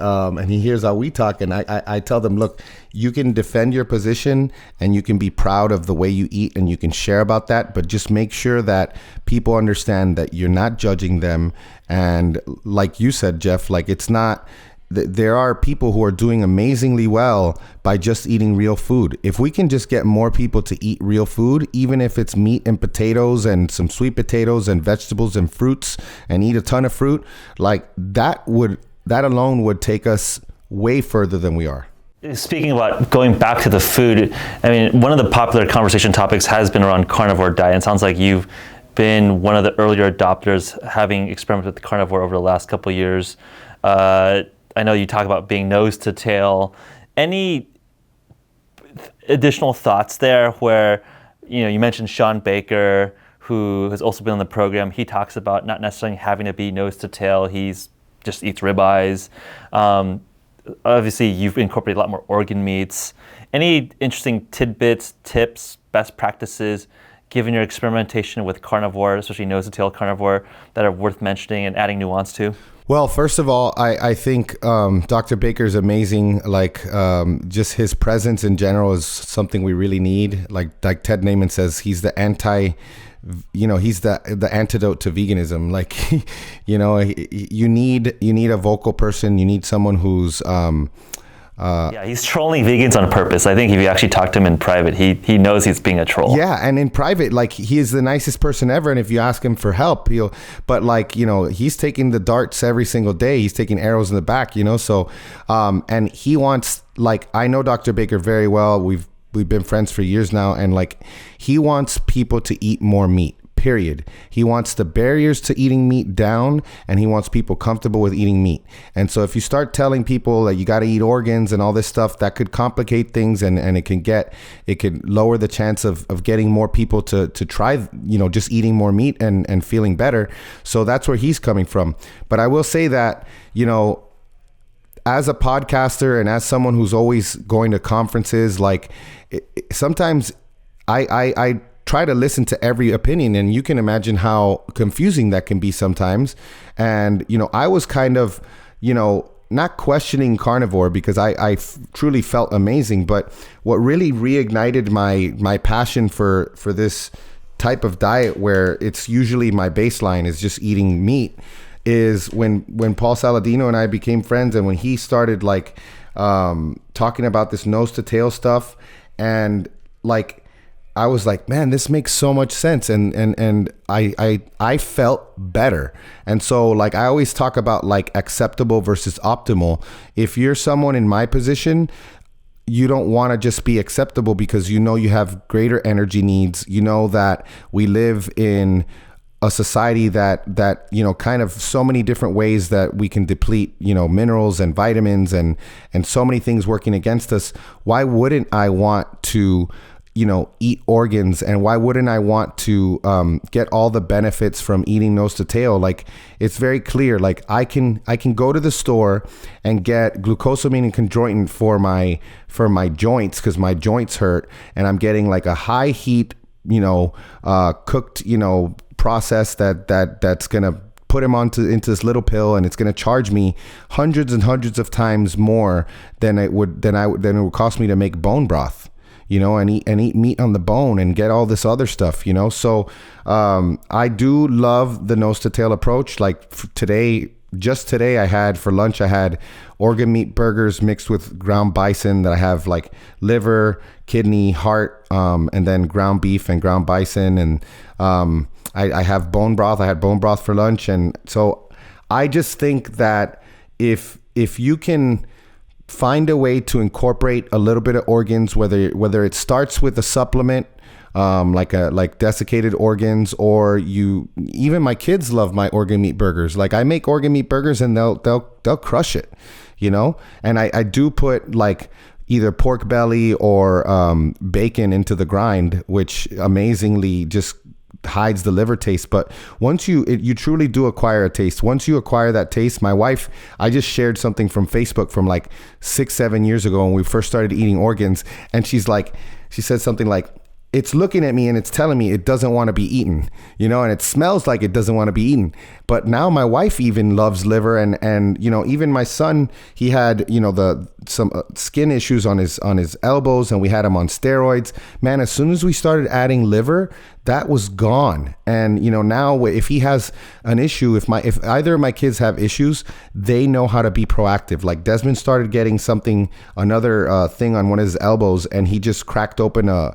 he hears how we talk. And I tell them, look, you can defend your position and you can be proud of the way you eat and you can share about that, but just make sure that people understand that you're not judging them. And like you said, Jeff, like it's not, there are people who are doing amazingly well by just eating real food. If we can just get more people to eat real food, even if it's meat and potatoes and some sweet potatoes and vegetables and fruits and eat a ton of fruit, like that alone would take us way further than we are. Speaking about going back to the food, I mean, one of the popular conversation topics has been around carnivore diet. It sounds like you've been one of the earlier adopters, having experimented with carnivore over the last couple of years. I know you talk about being nose to tail. Any additional thoughts there where, you mentioned Sean Baker, who has also been on the program. He talks about not necessarily having to be nose to tail. He's just eats ribeyes. Obviously, you've incorporated a lot more organ meats. Any interesting tidbits, tips, best practices, given your experimentation with carnivore, especially nose to tail carnivore, that are worth mentioning and adding nuance to? Well, first of all, I think Dr. Baker's amazing. Like just his presence in general is something we really need. Like Ted Naiman says, he's the he's the antidote to veganism. Like, you need a vocal person. You need someone who's he's trolling vegans on purpose. I think if you actually talk to him in private, he knows he's being a troll. Yeah, and in private, like he is the nicest person ever. And if you ask him for help, he's taking the darts every single day. He's taking arrows in the back, So, and he wants, like, I know Dr. Baker very well. We've been friends for years now, and like he wants people to eat more meat. Period. He wants the barriers to eating meat down, and he wants people comfortable with eating meat. And so if you start telling people that you got to eat organs and all this stuff, that could complicate things, and it could lower the chance of getting more people to try, just eating more meat and feeling better. So that's where he's coming from. But I will say that, as a podcaster and as someone who's always going to conferences, like sometimes I try to listen to every opinion, and you can imagine how confusing that can be sometimes. And, I was kind of, not questioning carnivore because I truly felt amazing. But what really reignited my passion for this type of diet, where it's usually my baseline is just eating meat, is when Paul Saladino and I became friends, and when he started like talking about this nose to tail stuff, and like I was like, man, this makes so much sense, and I felt better. And so like I always talk about like acceptable versus optimal. If you're someone in my position, you don't want to just be acceptable because you know you have greater energy needs. You know that we live in a society that you know, kind of so many different ways that we can deplete, you know, minerals and vitamins and so many things working against us. Why wouldn't I want to, you know, eat organs, and why wouldn't I want to get all the benefits from eating nose to tail? Like, it's very clear. Like, I can go to the store and get glucosamine and chondroitin for my joints, because my joints hurt, and I'm getting like a high heat, you know, cooked, you know, process that's gonna put him into this little pill, and it's gonna charge me hundreds and hundreds of times more than it would cost me to make bone broth, you know, and eat meat on the bone and get all this other stuff, you know. So I do love the nose to tail approach. Like just today I had for lunch, I had organ meat burgers mixed with ground bison that I have like liver, kidney, heart, and then ground beef and ground bison. And I have bone broth. I had bone broth for lunch. And so I just think that if you can find a way to incorporate a little bit of organs, whether it starts with a supplement, like desiccated organs, or even my kids love my organ meat burgers. Like, I make organ meat burgers and they'll crush it, you know. And I do put like either pork belly or bacon into the grind, which amazingly just hides the liver taste. But once you truly do acquire a taste, once you acquire that taste, my wife, I just shared something from Facebook from like 6-7 years ago when we first started eating organs, and she said something like, it's looking at me and it's telling me it doesn't want to be eaten, you know, and it smells like it doesn't want to be eaten. But now my wife even loves liver, and you know, even my son, he had, you know, some skin issues on his elbows, and we had him on steroids. Man, as soon as we started adding liver, that was gone. And you know, now if he has an issue, if either of my kids have issues, they know how to be proactive. Like, Desmond started getting another thing on one of his elbows, and he just cracked open a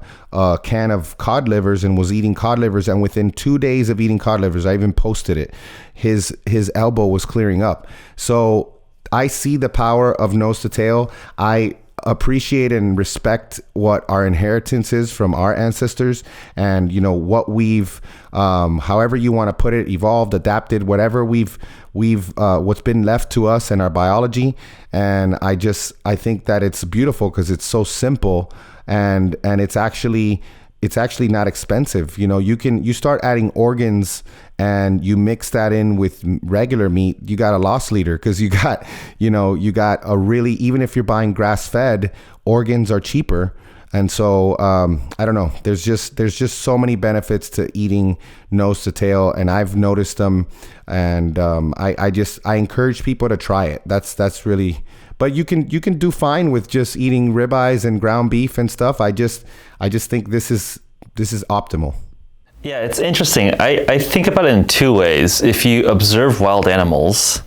can of cod livers and was eating cod livers, and within 2 days of eating cod livers, I even posted it, his elbow was clearing up. So I see the power of nose to tail. I appreciate and respect what our inheritance is from our ancestors, and you know, what we've however you want to put it, evolved, adapted, whatever we've what's been left to us in our biology. And I think that it's beautiful because it's so simple, and it's actually not expensive. You know, you start adding organs and you mix that in with regular meat, you got a loss leader, because you got a really, even if you're buying grass fed, organs are cheaper. And so I don't know, there's just so many benefits to eating nose to tail, and I've noticed them, and I encourage people to try it. That's really, but you can do fine with just eating ribeyes and ground beef and stuff. I just think this is optimal. Yeah, it's interesting. I think about it in two ways. If you observe wild animals,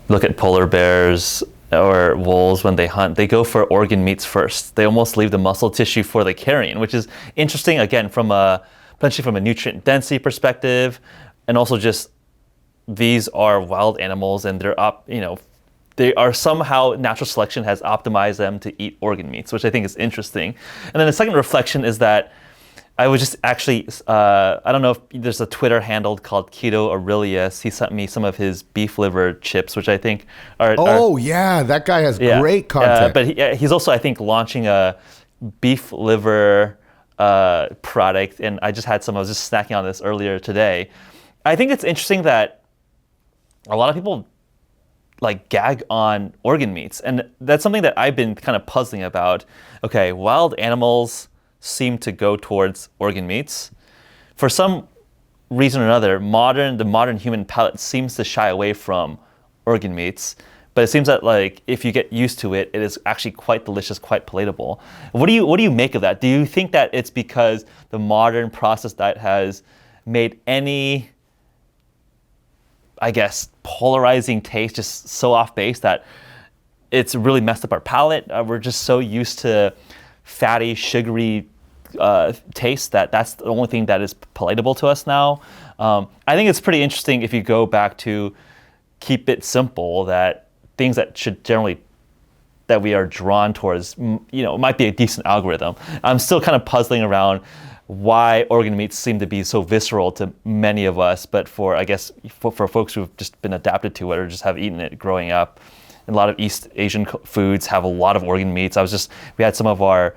look at polar bears or wolves when they hunt, they go for organ meats first. They almost leave the muscle tissue for the carrion, which is interesting, again, potentially from a nutrient density perspective, and also just these are wild animals, and they are somehow, natural selection has optimized them to eat organ meats, which I think is interesting. And then the second reflection is that I was just actually, I don't know if there's a Twitter handle called Keto Aurelius. He sent me some of his beef liver chips, which I think are... yeah, that guy has great content. But he's also, I think, launching a beef liver product, and I was just snacking on this earlier today. I think it's interesting that a lot of people like gag on organ meats, and that's something that I've been kind of puzzling about. Okay, wild animals seem to go towards organ meats. For some reason or another, the modern human palate seems to shy away from organ meats, but it seems that like if you get used to it, it is actually quite delicious, quite palatable. What do you make of that? Do you think that it's because the modern processed diet has made any, I guess, polarizing taste just so off base that it's really messed up our palate? We're just so used to fatty, sugary taste that's the only thing that is palatable to us now. I think it's pretty interesting if you go back to keep it simple, that things that should generally that we are drawn towards, it might be a decent algorithm. I'm still kind of puzzling around why organ meats seem to be so visceral to many of us, but for folks who've just been adapted to it or just have eaten it growing up. And a lot of East Asian foods have a lot of organ meats. We had some of our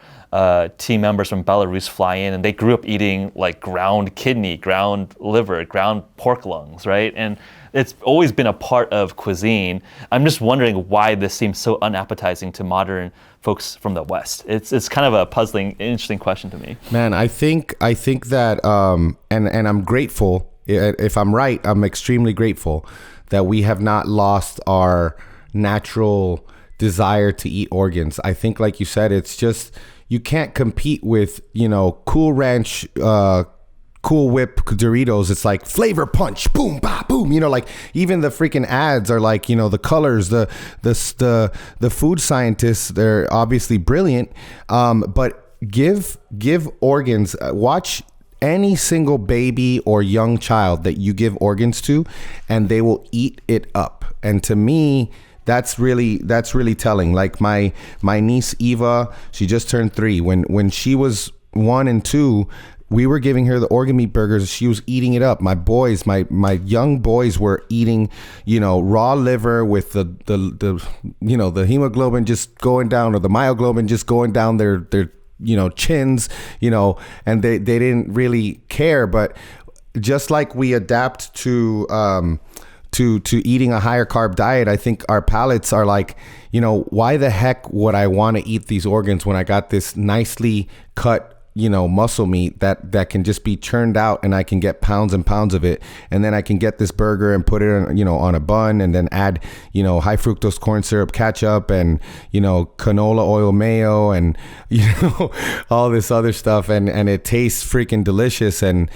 team members from Belarus fly in, and they grew up eating like ground kidney, ground liver, ground pork lungs, right? And it's always been a part of cuisine. I'm just wondering why this seems so unappetizing to modern folks from the West. It's kind of a puzzling, interesting question to me. Man, I think that, and I'm grateful. If I'm right, I'm extremely grateful that we have not lost our natural desire to eat organs. I think, like you said, it's just, you can't compete with, Cool Ranch, Cool Whip Doritos. It's like flavor punch, boom, bah, boom. Like even the freaking ads are like, the colors, the food scientists, they're obviously brilliant. But give organs, watch any single baby or young child that you give organs to, and they will eat it up. And to me, that's really telling. Like my niece Eva, she just turned 3. When she was 1 and 2, we were giving her the organ meat burgers. She was eating it up. My boys, my young boys were eating, raw liver with the hemoglobin just going down, or the myoglobin just going down their chins, and they didn't really care. But just like we adapt to eating a higher carb diet, I think our palates are like, why the heck would I want to eat these organs when I got this nicely cut, muscle meat that can just be churned out, and I can get pounds and pounds of it, and then I can get this burger and put it on, on a bun, and then add, high fructose corn syrup ketchup, and canola oil mayo, and all this other stuff, and it tastes freaking delicious, and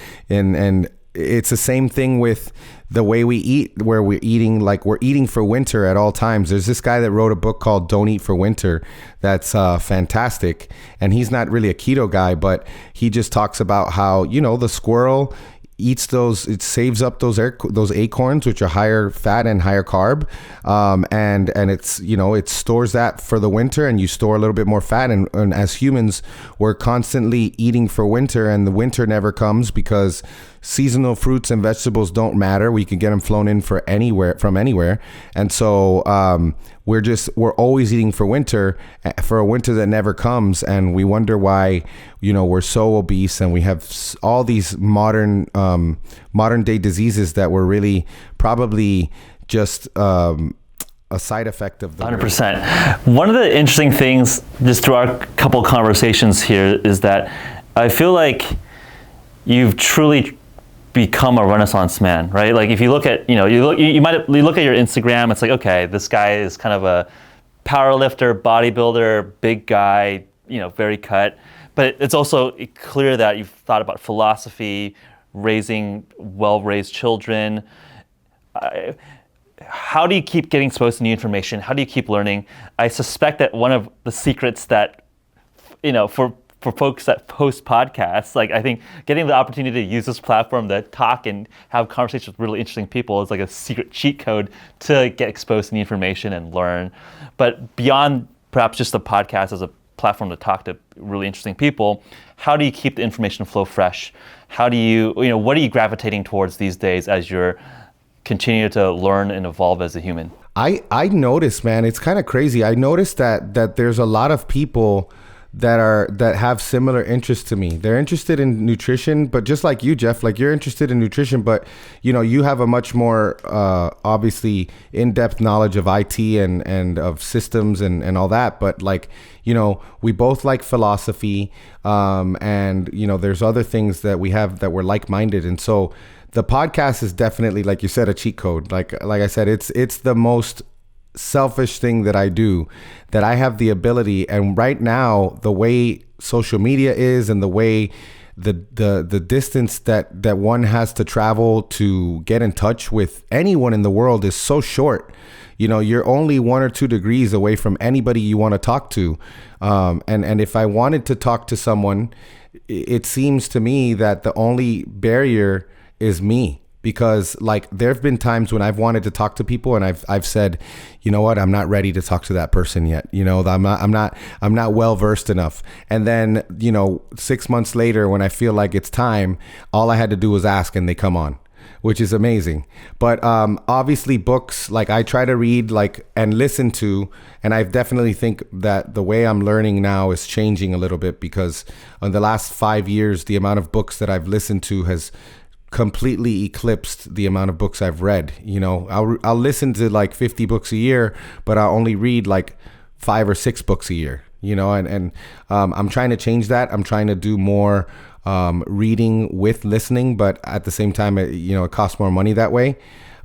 it's the same thing with the way we eat, where we're eating for winter at all times. There's this guy that wrote a book called Don't Eat for Winter that's fantastic, and he's not really a keto guy, but he just talks about how the squirrel eats those, it saves up those acorns, which are higher fat and higher carb, and it's it stores that for the winter, and you store a little bit more fat, and as humans, we're constantly eating for winter, and the winter never comes because seasonal fruits and vegetables don't matter. We can get them flown in from anywhere, and so we're always eating for a winter that never comes, and we wonder why we're so obese, and we have all these modern day diseases that were really probably just a side effect of the 100%. One of the interesting things just through our couple conversations here is that I feel like you've truly become a Renaissance man, right? Like if you look at, you look at your Instagram, it's like, okay, this guy is kind of a power lifter, bodybuilder, big guy, very cut. But it's also clear that you've thought about philosophy, raising well-raised children. How do you keep getting exposed to new information? How do you keep learning? I suspect that one of the secrets that, for folks that post podcasts, like I think getting the opportunity to use this platform to talk and have conversations with really interesting people is like a secret cheat code to get exposed to new information and learn. But beyond perhaps just the podcast as a platform to talk to really interesting people, how do you keep the information flow fresh? How do you, what are you gravitating towards these days as you're continue to learn and evolve as a human? I noticed, man, it's kind of crazy. I noticed that there's a lot of people that have similar interests to me. They're interested in nutrition, but just like you, Jeff, like you're interested in nutrition, but you have a much more obviously in-depth knowledge of IT and of systems and all that. But like, we both like philosophy, and there's other things that we have that we're like-minded. And so the podcast is definitely, like you said, a cheat code. Like I said, it's the most selfish thing that I do, that I have the ability. And right now, the way social media is, and the way the distance that one has to travel to get in touch with anyone in the world is so short. You're only 1 or 2 degrees away from anybody you want to talk to. And if I wanted to talk to someone, it seems to me that the only barrier is me. because like there have been times when I've wanted to talk to people and I've said, you know what, I'm not ready to talk to that person yet. You know, I'm not well versed enough. And then, 6 months later, when I feel like it's time, all I had to do was ask and they come on, which is amazing. But obviously books, like I try to read like and listen to, and I definitely think that the way I'm learning now is changing a little bit, because in the last 5 years, the amount of books that I've listened to has completely eclipsed the amount of books I've read. I'll listen to like 50 books a year, but I'll only read like 5 or 6 books a year, and I'm trying to change that. I'm trying to do more reading with listening, but at the same time, it costs more money that way.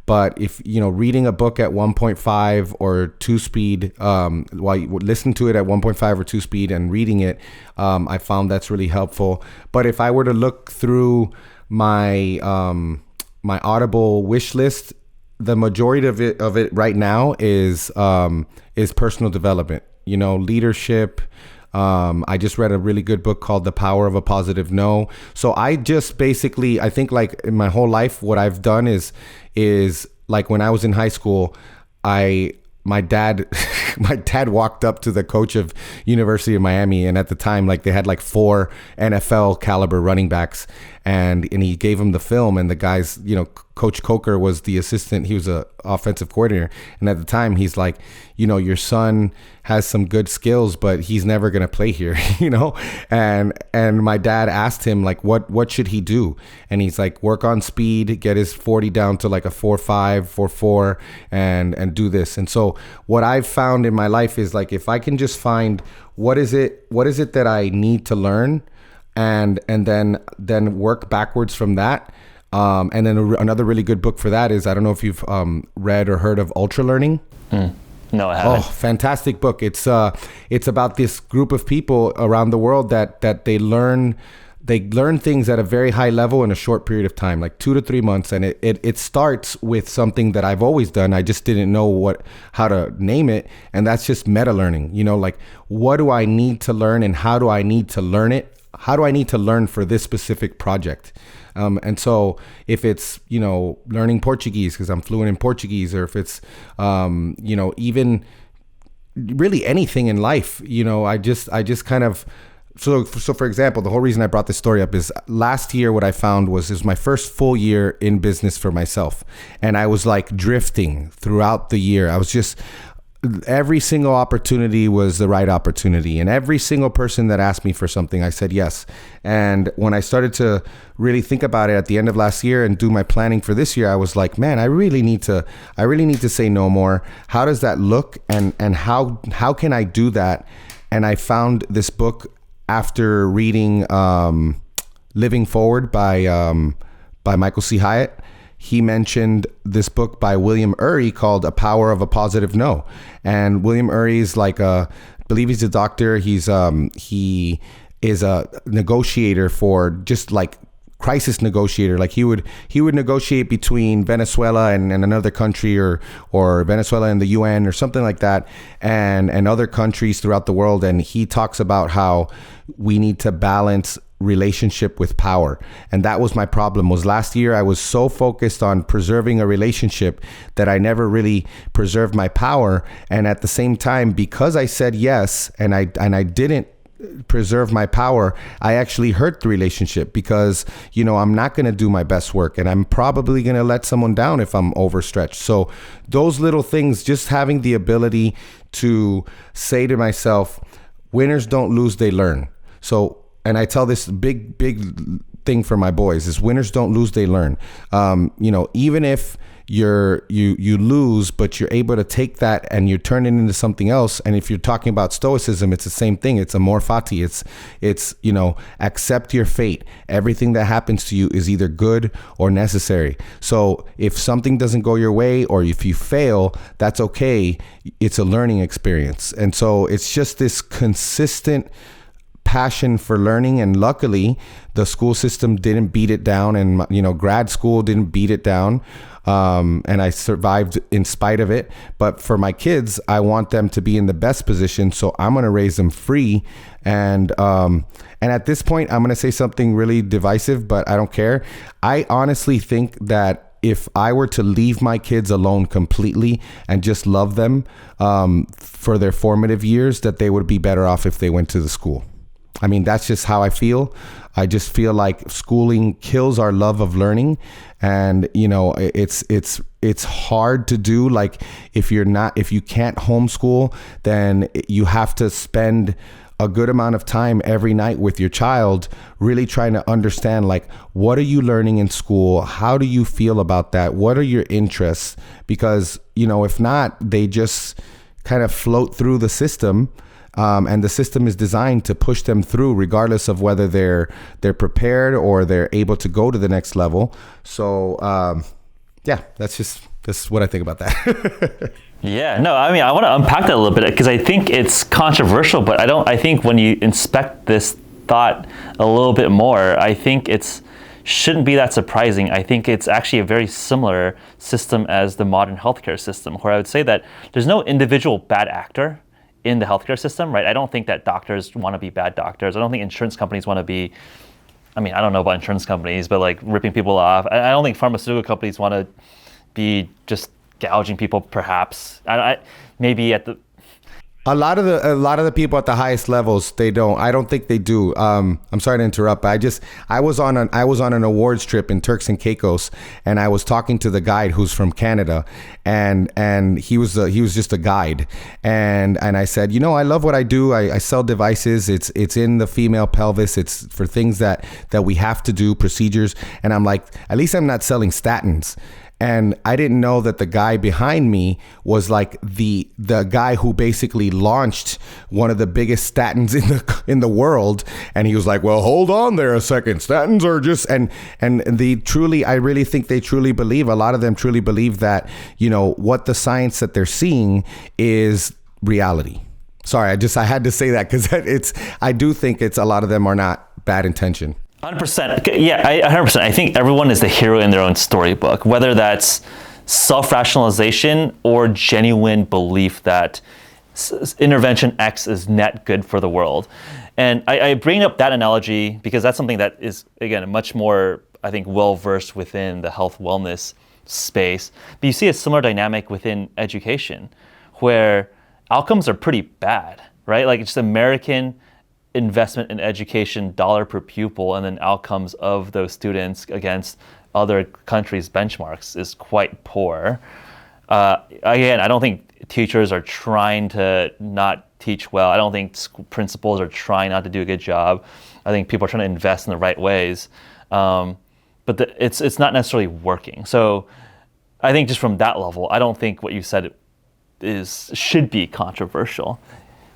But if, reading a book at 1.5 or 2 speed, while you listen to it at 1.5 or 2 speed and reading it, I found that's really helpful. But if I were to look through my my Audible wish list, the majority of it right now is personal development, leadership. I just read a really good book called The Power of a Positive No. So I just basically, I think like in my whole life, what I've done is like when I was in high school, my dad walked up to the coach of University of Miami, and at the time, like they had like 4 NFL caliber running backs, and he gave him the film, and the guys, Coach Coker was the assistant. He was a offensive coordinator. And at the time he's like, your son has some good skills, but he's never going to play here, and my dad asked him like, what should he do? And he's like, work on speed, get his 40 down to like a 4.5, 4.4 and do this. And so what I've found in my life is like, if I can just find what is it that I need to learn, and then work backwards from that. And then another really good book for that is, I don't know if you've read or heard of Ultra Learning. No, I haven't. Oh, fantastic book. It's about this group of people around the world that they learn things at a very high level in a short period of time, like 2 to 3 months. And it starts with something that I've always done. I just didn't know how to name it. And that's just meta learning, like what do I need to learn and how do I need to learn it? How do I need to learn for this specific project? And so if it's, learning Portuguese because I'm fluent in Portuguese, or if it's, even really anything in life, I just kind of, so for example, the whole reason I brought this story up is last year, what I found was my first full year in business for myself. And I was like drifting throughout the year. I was just, every single opportunity was the right opportunity. And every single person that asked me for something, I said yes. And when I started to really think about it at the end of last year and do my planning for this year, I was like, man, I really need to say no more. How does that look? And how can I do that? And I found this book after reading Living Forward by Michael C. Hyatt. He mentioned this book by William Ury called A Power of a Positive No. And William Ury is like I believe he's a doctor. He is a negotiator for just like crisis negotiator. Like he would negotiate between Venezuela and another country, or Venezuela and the UN or something like that, and other countries throughout the world. And he talks about how we need to balance relationship with power. And that was my problem. Was last year I was so focused on preserving a relationship that I never really preserved my power. And at the same time, because I said yes and I didn't preserve my power, I actually hurt the relationship, because I'm not going to do my best work, and I'm probably going to let someone down if I'm overstretched. So those little things, just having the ability to say to myself, winners don't lose, they learn. So, and I tell this big thing for my boys is winners don't lose, they learn. Even if you lose, but you're able to take that and you turn it into something else. And if you're talking about stoicism, it's the same thing. It's amor fati. It's accept your fate. Everything that happens to you is either good or necessary. So if something doesn't go your way, or if you fail, that's okay. It's a learning experience. And so it's just this consistent passion for learning. And luckily the school system didn't beat it down, and grad school didn't beat it down, and I survived in spite of it. But for my kids, I want them to be in the best position, so I'm going to raise them free. And at this point, I'm going to say something really divisive, but I don't care. I honestly think that if I were to leave my kids alone completely and just love them for their formative years, that they would be better off if they went to the school. I mean, that's just how I feel. I just feel like schooling kills our love of learning. And, you know, it's hard to do. Like, if you can't homeschool, then you have to spend a good amount of time every night with your child, really trying to understand, like, what are you learning in school? How do you feel about that? What are your interests? Because, you know, if not, they just kind of float through the system. And the system is designed to push them through regardless of whether they're prepared or they're able to go to the next level. So, yeah, that's what I think about that. Yeah, no, I mean, I want to unpack that a little bit because I think it's controversial, but I think when you inspect this thought a little bit more, I think shouldn't be that surprising. I think it's actually a very similar system as the modern healthcare system, where I would say that there's no individual bad actor in the healthcare system, right? I don't think that doctors want to be bad doctors. I don't think insurance companies want to be, I mean, I don't know about insurance companies, but like ripping people off. I don't think pharmaceutical companies want to be just gouging people, perhaps. Maybe at the a lot of the people at the highest levels, I don't think they do. I'm sorry to interrupt, but I was on an awards trip in Turks and Caicos, and I was talking to the guide who's from Canada, and he was just a guide, and I said, you know, I love what I do. I sell devices. It's in the female pelvis. It's for things that we have to do, procedures, and I'm like, at least I'm not selling statins. And I didn't know that the guy behind me was like the guy who basically launched one of the biggest statins in the world. And he was like, well, hold on there a second. Statins are just, and I really think they truly believe, a lot of them truly believe that, you know, what the science that they're seeing is reality. Sorry, I had to say that because I do think a lot of them are not bad intention. 100%. Yeah, 100%. I think everyone is the hero in their own storybook, whether that's self-rationalization or genuine belief that intervention X is net good for the world. And I bring up that analogy because that's something that is, again, much more, I think, well-versed within the health wellness space. But you see a similar dynamic within education where outcomes are pretty bad, right? Like, it's American investment in education, dollar per pupil, and then outcomes of those students against other countries' benchmarks is quite poor. Again, I don't think teachers are trying to not teach well. I don't think principals are trying not to do a good job. I think people are trying to invest in the right ways, but it's not necessarily working. So I think just from that level, I don't think what you said should be controversial,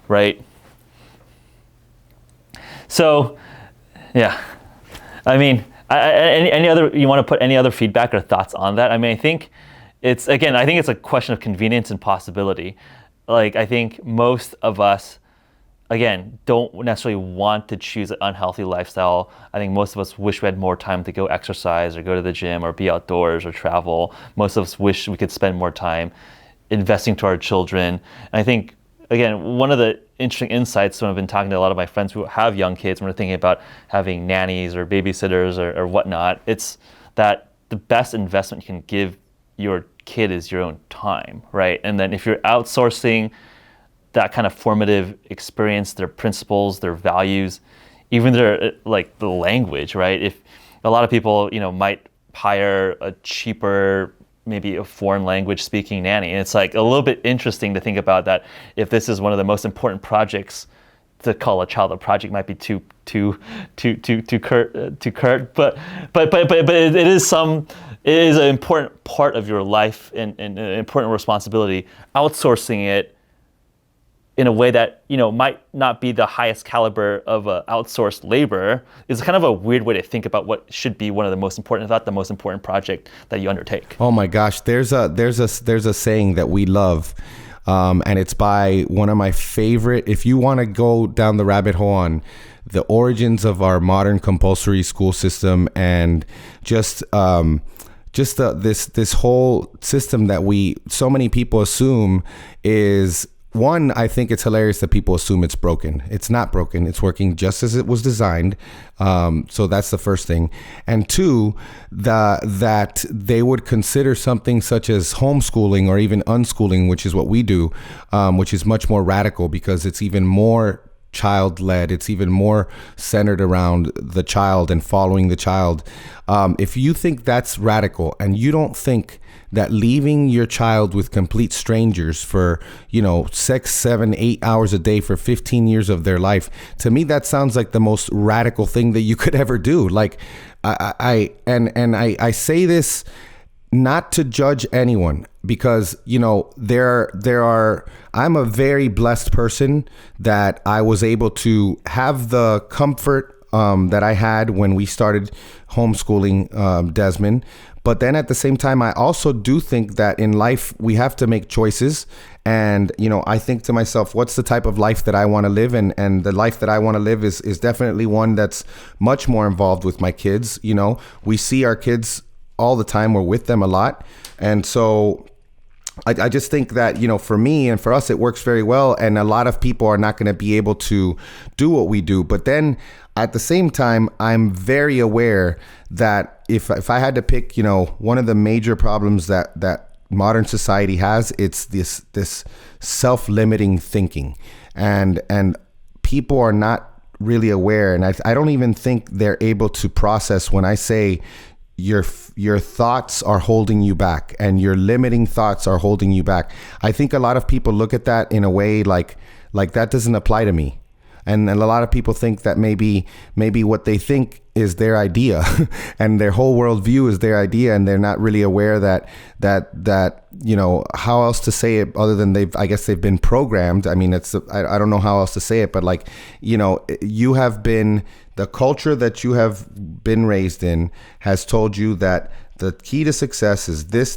right? So, yeah, I mean, you want to put any other feedback or thoughts on that? I mean, I think it's a question of convenience and possibility. Like, I think most of us, again, don't necessarily want to choose an unhealthy lifestyle. I think most of us wish we had more time to go exercise or go to the gym or be outdoors or travel. Most of us wish we could spend more time investing to our children. And I think, again, one of the interesting insights when I've been talking to a lot of my friends who have young kids when we're thinking about having nannies or babysitters or whatnot, it's that the best investment you can give your kid is your own time, right? And then if you're outsourcing that kind of formative experience, their principles, their values, even their, like, the language, right? If a lot of people, you know, might hire a cheaper, maybe a foreign language speaking nanny. And it's like a little bit interesting to think about that if this is one of the most important projects to call a child a project might be too curt, but it is an important part of your life and an important responsibility. Outsourcing it in a way that, you know, might not be the highest caliber of outsourced labor is kind of a weird way to think about what should be one of the most important, if not the most important project that you undertake. Oh my gosh, there's a saying that we love, and it's by one of my favorite. If you want to go down the rabbit hole on the origins of our modern compulsory school system and just this whole system that so many people assume is one, I think it's hilarious that people assume it's broken. It's not broken. It's working just as it was designed. So that's the first thing. And two, that they would consider something such as homeschooling or even unschooling, which is what we do, which is much more radical because it's even more child-led. It's even more centered around the child and following the child. If you think that's radical and you don't think that leaving your child with complete strangers for, 6, 7, 8 hours a day for 15 years of their life, to me, that sounds like the most radical thing that you could ever do. Like, I say this not to judge anyone because, I'm a very blessed person that I was able to have the comfort that I had when we started homeschooling Desmond. But then at the same time, I also do think that in life, we have to make choices. And, I think to myself, what's the type of life that I want to live? And the life that I want to live is definitely one that's much more involved with my kids. We see our kids all the time. We're with them a lot. And so I just think that, for me and for us, it works very well. And a lot of people are not going to be able to do what we do. But then at the same time, I'm very aware that if I had to pick, one of the major problems that modern society has, it's this self-limiting thinking. And people are not really aware. And I don't even think they're able to process when I say your thoughts are holding you back and your limiting thoughts are holding you back. I think a lot of people look at that in a way like that doesn't apply to me. And a lot of people think that maybe what they think is their idea and their whole worldview is their idea. And they're not really aware that, how else to say it other than they've been programmed. I mean, I don't know how else to say it, but you have been, the culture that you have been raised in has told you that the key to success is this,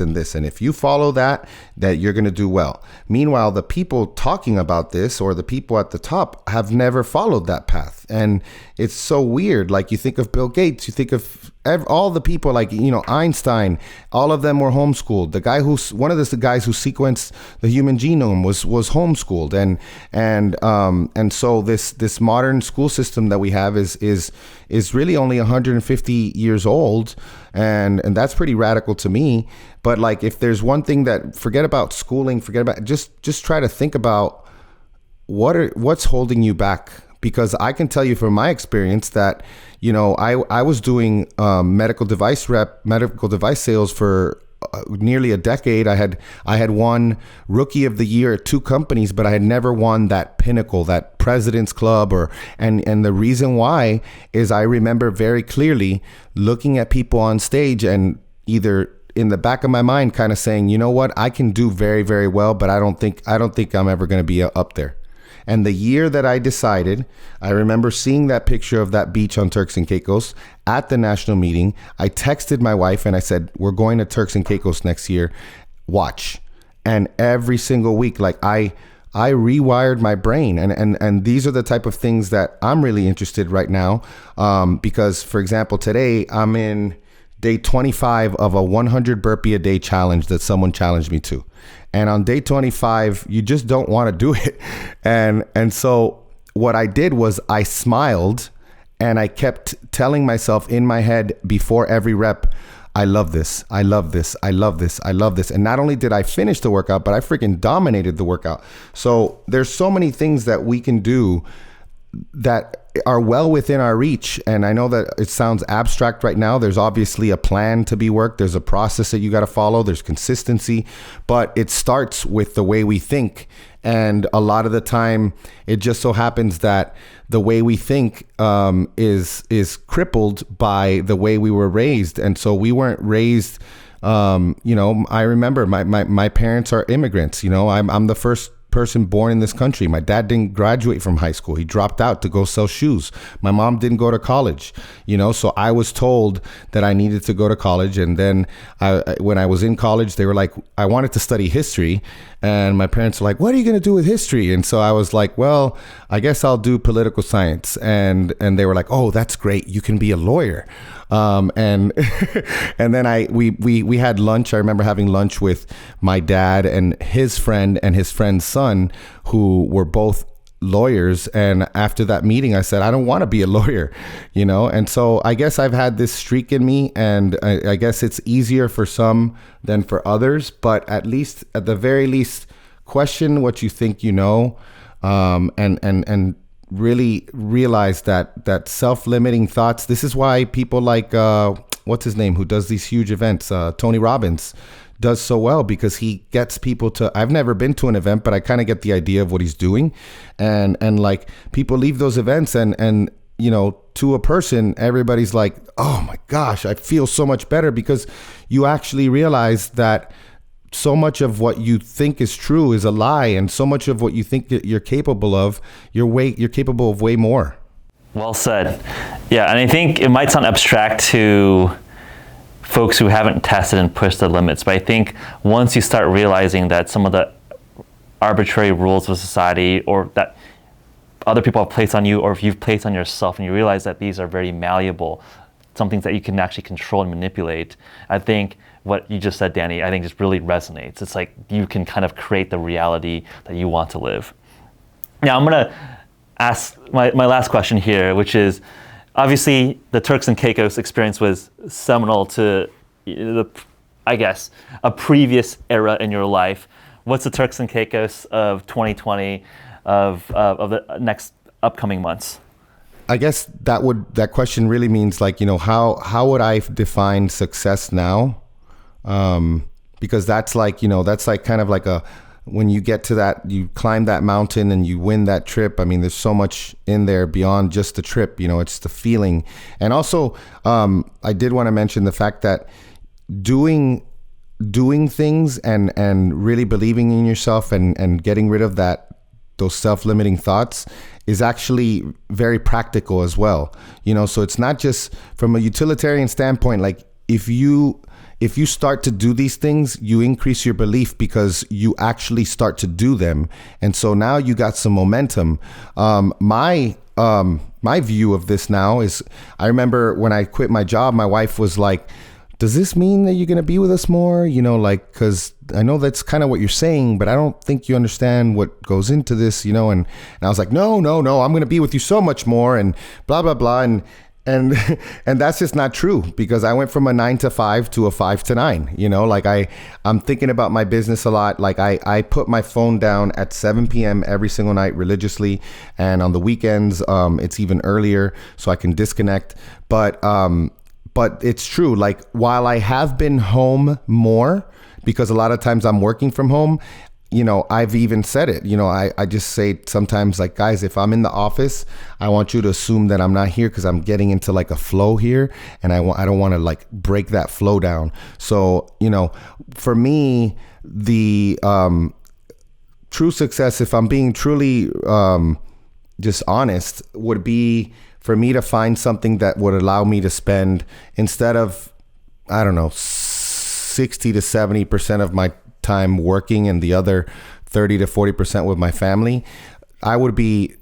and this. And if you follow that you're going to do well. Meanwhile, the people talking about this or the people at the top have never followed that path. And it's so weird. Like you think of Bill Gates, you think of all the people like, Einstein, all of them were homeschooled. One of the guys who sequenced the human genome was homeschooled. And so this modern school system that we have is really only 150 years old. And that's pretty radical to me. But like, if there's one thing that, forget about schooling, just try to think about what's holding you back. Because I can tell you from my experience that, I was doing medical device sales for nearly a decade. I had won Rookie of the Year at 2 companies, but I had never won that pinnacle, that President's Club, and the reason why is I remember very clearly looking at people on stage and either in the back of my mind kind of saying, you know what, I can do very, very well, but I don't think I'm ever going to be up there. And the year that I decided, I remember seeing that picture of that beach on Turks and Caicos at the national meeting. I texted my wife and I said, we're going to Turks and Caicos next year. Watch. And every single week, like I rewired my brain. And these are the type of things that I'm really interested right now. Because, for example, today I'm in day 25 of a 100 burpee a day challenge that someone challenged me to. And on day 25, you just don't want to do it. And so what I did was I smiled and I kept telling myself in my head before every rep, I love this. I love this. I love this. I love this. And not only did I finish the workout, but I freaking dominated the workout. So there's so many things that we can do that are well within our reach. And I know that it sounds abstract right now. There's obviously a plan to be worked. There's a process that you got to follow. There's consistency, but it starts with the way we think. And a lot of the time, it just so happens that the way we think is crippled by the way we were raised. And so we weren't raised. I remember my parents are immigrants. I'm the first person born in this country. My dad didn't graduate from high school. He dropped out to go sell shoes. My mom didn't go to college, so I was told that I needed to go to college. And then when I was in college, they were like, I wanted to study history. And my parents were like, what are you going to do with history? And so I was like, well, I guess I'll do political science. And they were like, oh, that's great. You can be a lawyer. And and then we had lunch. I remember having lunch with my dad and his friend and his friend's son, who were both lawyers. And after that meeting, I said, I don't want to be a lawyer, and so I guess I've had this streak in me, and I guess it's easier for some than for others, but at the very least, question what you think and really realize that self-limiting thoughts. This is why people like what's his name, who does these huge events, Tony Robbins, does so well, because he gets people to, I've never been to an event, but I kind of get the idea of what he's doing. And like, people leave those events and to a person, everybody's like, oh my gosh, I feel so much better, because you actually realize that so much of what you think is true is a lie, and so much of what you think that you're capable of, you're capable of way more. Well said. Yeah, and I think it might sound abstract to folks who haven't tested and pushed the limits, but I think once you start realizing that some of the arbitrary rules of society, or that other people have placed on you, or if you've placed on yourself, and you realize that these are very malleable, some things that you can actually control and manipulate, I think what you just said, Danny, I think just really resonates. It's like you can kind of create the reality that you want to live. Now I'm gonna ask my last question here, which is, obviously the Turks and Caicos experience was seminal to a previous era in your life. What's the Turks and Caicos of 2020, of the next upcoming months? I guess that question really means, like, how would I define success now? Because that's like kind of like when you get to that, you climb that mountain and you win that trip. I mean, there's so much in there beyond just the trip, it's the feeling. And also, I did want to mention the fact that doing things and really believing in yourself and getting rid of those self-limiting thoughts is actually very practical as well. So it's not just from a utilitarian standpoint, like if you start to do these things, you increase your belief because you actually start to do them. And so now you got some momentum. My view of this now is, I remember when I quit my job, my wife was like, does this mean that you're going to be with us more? Because I know that's kind of what you're saying, but I don't think you understand what goes into this, and I was like, no, I'm going to be with you so much more, and blah, blah, blah. And that's just not true, because I went from a 9 to 5 to a 5 to 9, I'm thinking about my business a lot. Like I put my phone down at 7 p.m. every single night religiously. And on the weekends, it's even earlier so I can disconnect. But it's true. Like, while I have been home more, because a lot of times I'm working from home, I've even said it, I just say sometimes, like, guys, if I'm in the office, I want you to assume that I'm not here, because I'm getting into like a flow here, and I don't want to like break that flow down. So, for me, the true success, if I'm being truly just honest, would be for me to find something that would allow me to spend, instead of, I don't know, 60 to 70% of my time working and the other 30 to 40% with my family, I would be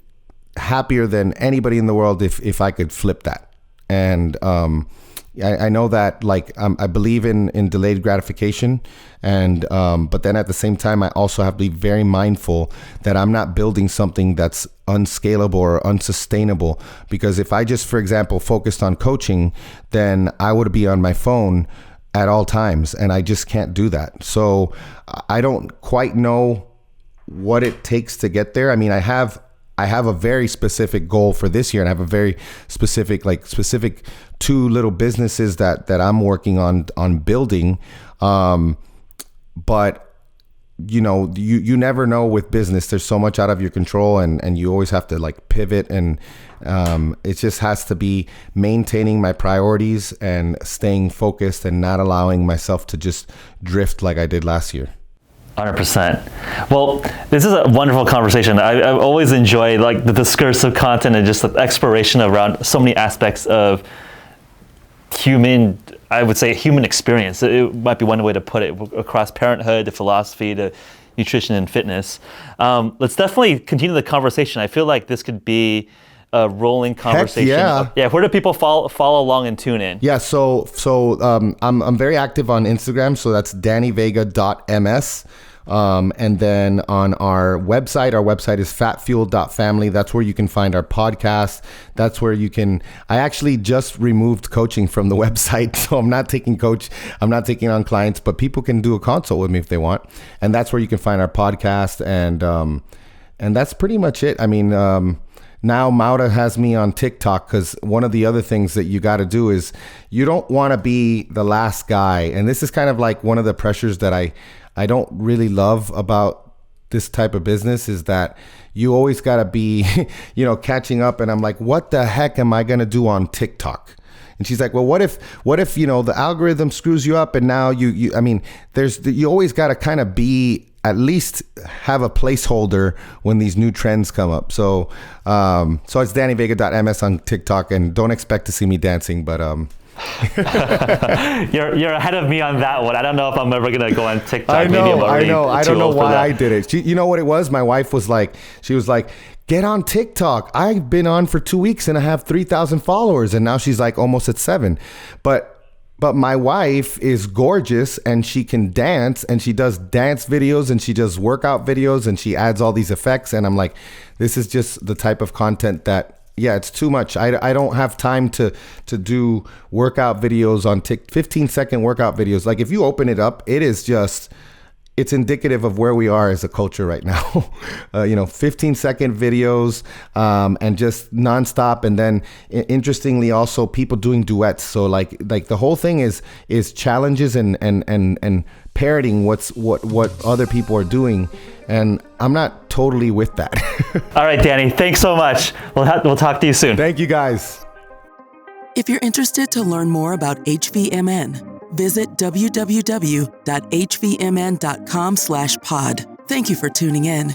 happier than anybody in the world if I could flip that. And I know that, like, I believe in delayed gratification, and but then at the same time, I also have to be very mindful that I'm not building something that's unscalable or unsustainable. Because if I just, for example, focused on coaching, then I would be on my phone at all times, and I just can't do that. So I don't quite know what it takes to get there. I mean, I have a very specific goal for this year, and I have a very specific 2 little businesses that I'm working on building. But you never know with business. There's so much out of your control, and you always have to like pivot, and it just has to be maintaining my priorities and staying focused and not allowing myself to just drift like I did last year. 100%. Well, this is a wonderful conversation. I've always enjoyed like the discursive content and just the exploration around so many aspects of human, I would say human experience. It might be one way to put it, across parenthood, to philosophy, to nutrition and fitness. Let's definitely continue the conversation. I feel like this could be a rolling conversation. Heck yeah. Where do people follow along and tune in? Yeah, so I'm very active on Instagram, so that's dannyvega.ms. And then on our website is fatfuel.family. That's where you can find our podcast. That's where you can, I actually just removed coaching from the website. So I'm not taking on clients, but people can do a consult with me if they want. And that's where you can find our podcast. And that's pretty much it. I mean, now Maura has me on TikTok, because one of the other things that you got to do is you don't want to be the last guy. And this is kind of like one of the pressures that I don't really love about this type of business, is that you always got to be, catching up. And I'm like, what the heck am I going to do on TikTok? And she's like, well, what if, the algorithm screws you up and now you always got to kind of be, at least have a placeholder when these new trends come up. So it's dannyvega.ms on TikTok, and don't expect to see me dancing, but You're ahead of me on that one. I don't know if I'm ever gonna go on TikTok. I know. I don't know why I did it. You know what it was? My wife was like, get on TikTok. I've been on for 2 weeks and I have 3,000 followers, and now she's like almost at 7. But my wife is gorgeous and she can dance, and she does dance videos and she does workout videos and she adds all these effects. And I'm like, this is just the type of content that, yeah, it's too much. I don't have time to do workout videos on 15-second workout videos. Like if you open it up, it's indicative of where we are as a culture right now. 15-second videos and just nonstop. And then interestingly, also people doing duets. So like the whole thing is challenges and parroting what other people are doing. And I'm not totally with that. All right, Danny, thanks so much. We'll talk to you soon. Thank you, guys. If you're interested to learn more about HVMN, visit www.hvmn.com/pod. Thank you for tuning in.